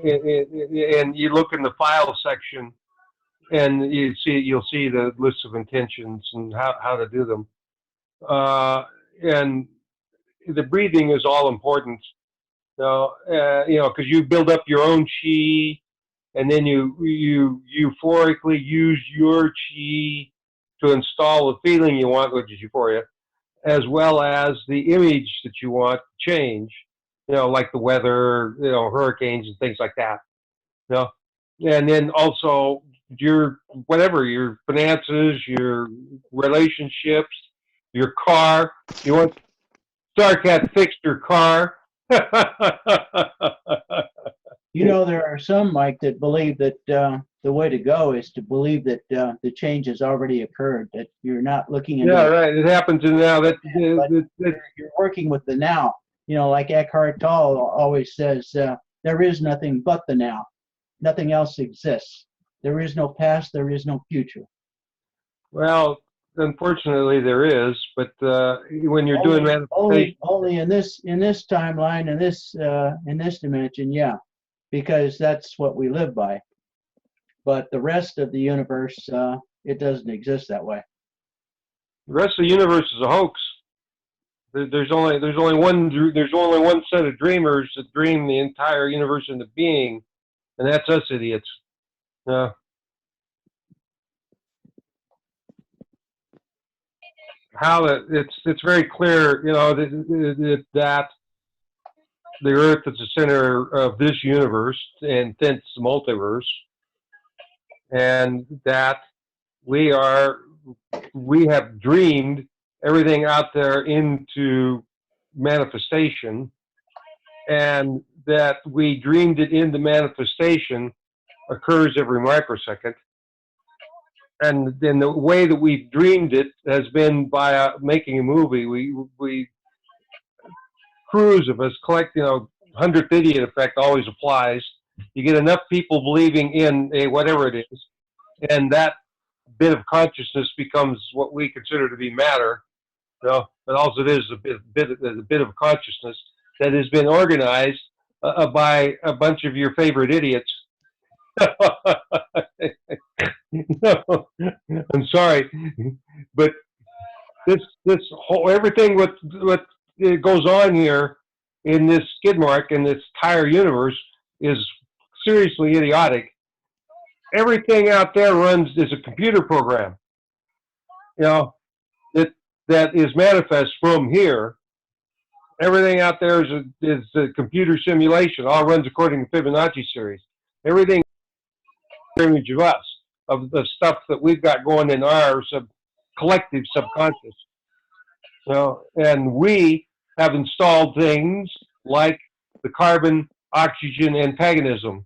B: And you look in the file section, and you'll see the list of intentions and how to do them. And the breathing is all important. So, because you build up your own chi, and then you euphorically use your chi to install the feeling you want, which is euphoria, as well as the image that you want to change. Like the weather, hurricanes and things like that. And then also your finances, your relationships, your car. You want StarCat fixed your car.
D: There are some, Mike, that believe that the way to go is to believe that the change has already occurred, that you're not looking into
B: Yeah, right. It happens in now.
D: You're working with the now. Like Eckhart Tolle always says, there is nothing but the now. Nothing else exists. There is no past. There is no future.
B: Well, unfortunately, there is. But when you're doing manifestation,
D: only in this timeline, in this dimension, yeah, because that's what we live by. But the rest of the universe, it doesn't exist that way.
B: The rest of the universe is a hoax. There's only one set of dreamers that dream the entire universe into being, and that's us idiots. It's very clear, that the Earth is the center of this universe and thence the multiverse, and that we have dreamed everything out there into manifestation, and that we dreamed it into manifestation occurs every microsecond. And then the way that we've dreamed it has been by making a movie. We crews of us collect, 100th idiot effect always applies. You get enough people believing in whatever it is, and that bit of consciousness becomes what we consider to be matter. But also it is a bit of consciousness that has been organized by a bunch of your favorite idiots. No, I'm sorry, but this whole everything what goes on here in this skid mark in this entire universe is seriously idiotic. Everything out there runs as a computer program, that is manifest from here. Everything out there is a computer simulation. All runs according to Fibonacci series. Everything image of us, of the stuff that we've got going in our collective subconscious. And we have installed things like the carbon oxygen antagonism.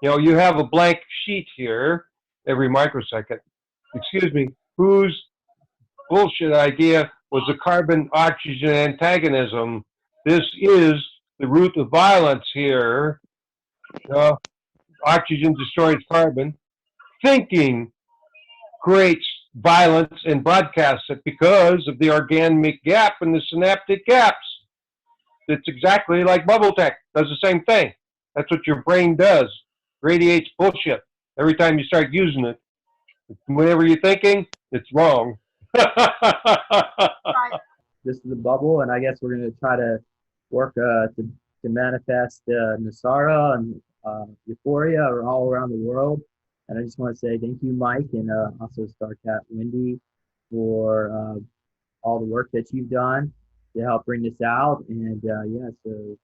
B: You have a blank sheet here every microsecond. Excuse me, whose bullshit idea was the carbon oxygen antagonism? This is the root of violence here. Oxygen destroys carbon. Thinking creates violence and broadcasts it because of the organic gap and the synaptic gaps. It's exactly like bubble tech, does the same thing. That's what your brain does. Radiates bullshit every time you start using it. Whatever you're thinking, it's wrong.
I: This is a bubble, and I guess we're going to try to work to manifest Nasara and euphoria all around the world. And I just want to say thank you, Mike, and also StarCat Wendy, for all the work that you've done to help bring this out. And yeah, so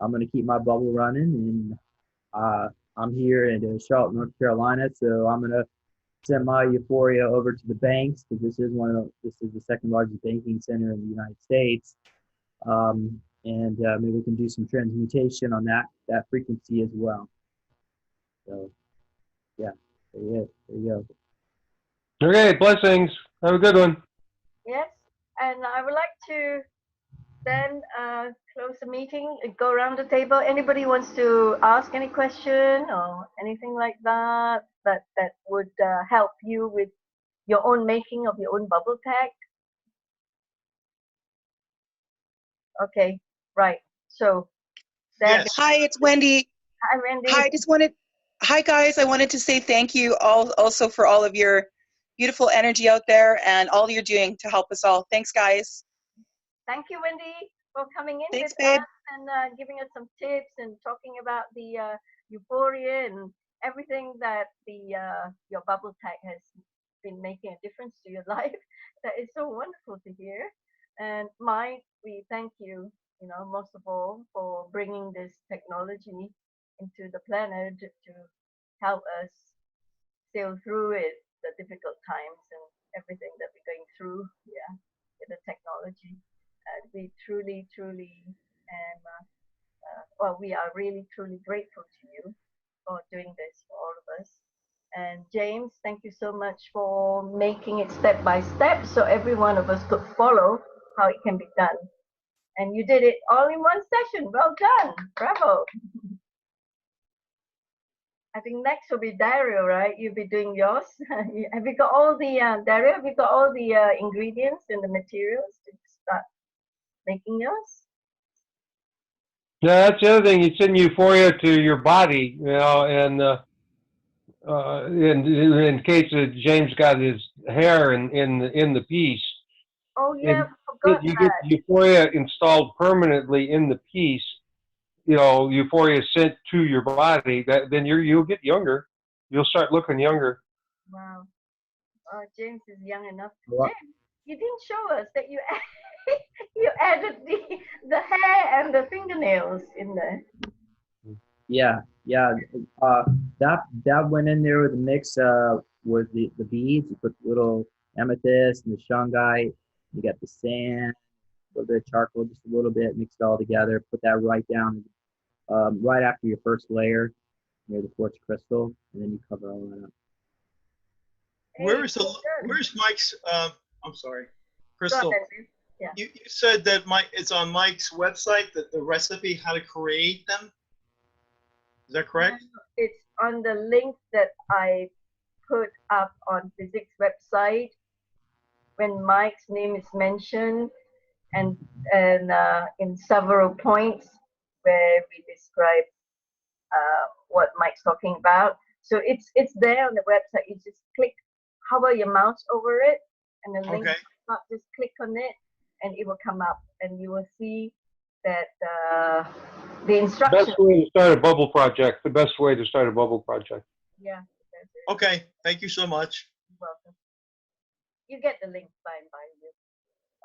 I: I'm going to keep my bubble running, and I'm here in Charlotte, North Carolina, so I'm going to send my euphoria over to the banks, because this is the second largest banking center in the United States. And maybe we can do some transmutation on that frequency as well. So yeah, there you go.
B: Okay, blessings. Have a good one.
E: Yes, and I would like to then close the meeting, go around the table. Anybody wants to ask any question or anything like that would help you with your own making of your own bubble tag? Okay, right. So
F: yes. Hi, it's Wendy.
E: Hi, Wendy.
F: Hi guys, I wanted to say thank you also for all of your beautiful energy out there and all you're doing to help us all. Thanks, guys.
E: Thank you, Wendy, for coming in
F: Thanks,
E: with
F: babe.
E: us and giving us some tips and talking about the euphoria and everything that your bubble tag has been making a difference to your life. That is so wonderful to hear. And Mike, we thank you, most of all, for bringing this technology into the planet to help us sail through it, the difficult times and everything that we're going through, with the technology. We truly, we are really, truly grateful to you for doing this for all of us. And James, thank you so much for making it step by step so every one of us could follow how it can be done. And you did it all in one session. Well done. Bravo. I think next will be Dario, right? You'll be doing yours. Have you got all the, Dario, have you got all the ingredients and the materials to start making yours?
B: Yeah, that's the other thing. You send euphoria to your body, and in case James got his hair in the piece.
E: Oh yeah, forgot
B: you get euphoria installed permanently in the piece. Euphoria sent to your body. Then you'll get younger. You'll start looking younger.
E: Wow. James is young enough.
I: Wow.
E: James, you didn't show us that you you added the hair and the fingernails in there.
I: Yeah. That went in there with the mix with the beads. You put little amethyst and the shungite. You got the sand, a little bit of charcoal, just a little bit, mix it all together. Put that right down, right after your first layer near the quartz crystal, and then you cover all that up.
K: Where's Mike's? I'm sorry, Crystal.
E: Yeah.
K: You said that it's on Mike's website, that the recipe how to create them. Is that correct?
E: It's on the link that I put up on physics website when Mike's name is mentioned, and in several points where we describe what Mike's talking about. So it's there on the website. You just hover your mouse over it, and the link up, just click on it, and it will come up, and you will see that the instructions.
B: Best way to start a bubble project. The best way to start a bubble project.
E: Yeah.
K: Okay. Thank you so much.
E: You're welcome. You get the link by and by.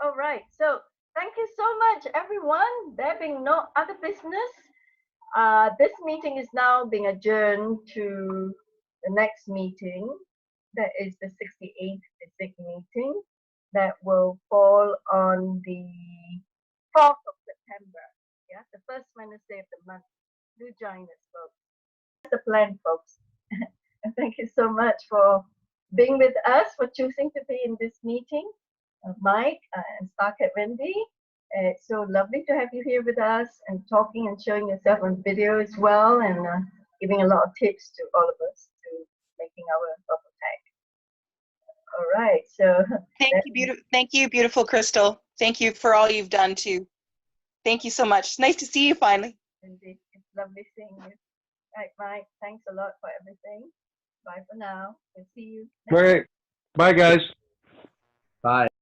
E: All right. So thank you so much, everyone. There being no other business, this meeting is now being adjourned to the next meeting, that is the 68th physics meeting, that will fall on the 4th of September. Yeah, the first Wednesday of the month. Do join us, folks. That's the plan, folks. And thank you so much for being with us, for choosing to be in this meeting. Mike and Starcat Wendy, it's so lovely to have you here with us and talking and showing yourself on video as well, and giving a lot of tips to all of us to making our bubble tag. All right, so
F: Thank you, beautiful Crystal. Thank you for all you've done too. Thank you so much. It's nice to see you finally.
E: Indeed, it's lovely seeing you. Right, Mike, thanks a lot for everything. Bye for now. We'll see you next
B: All right. Bye, guys.
I: Bye.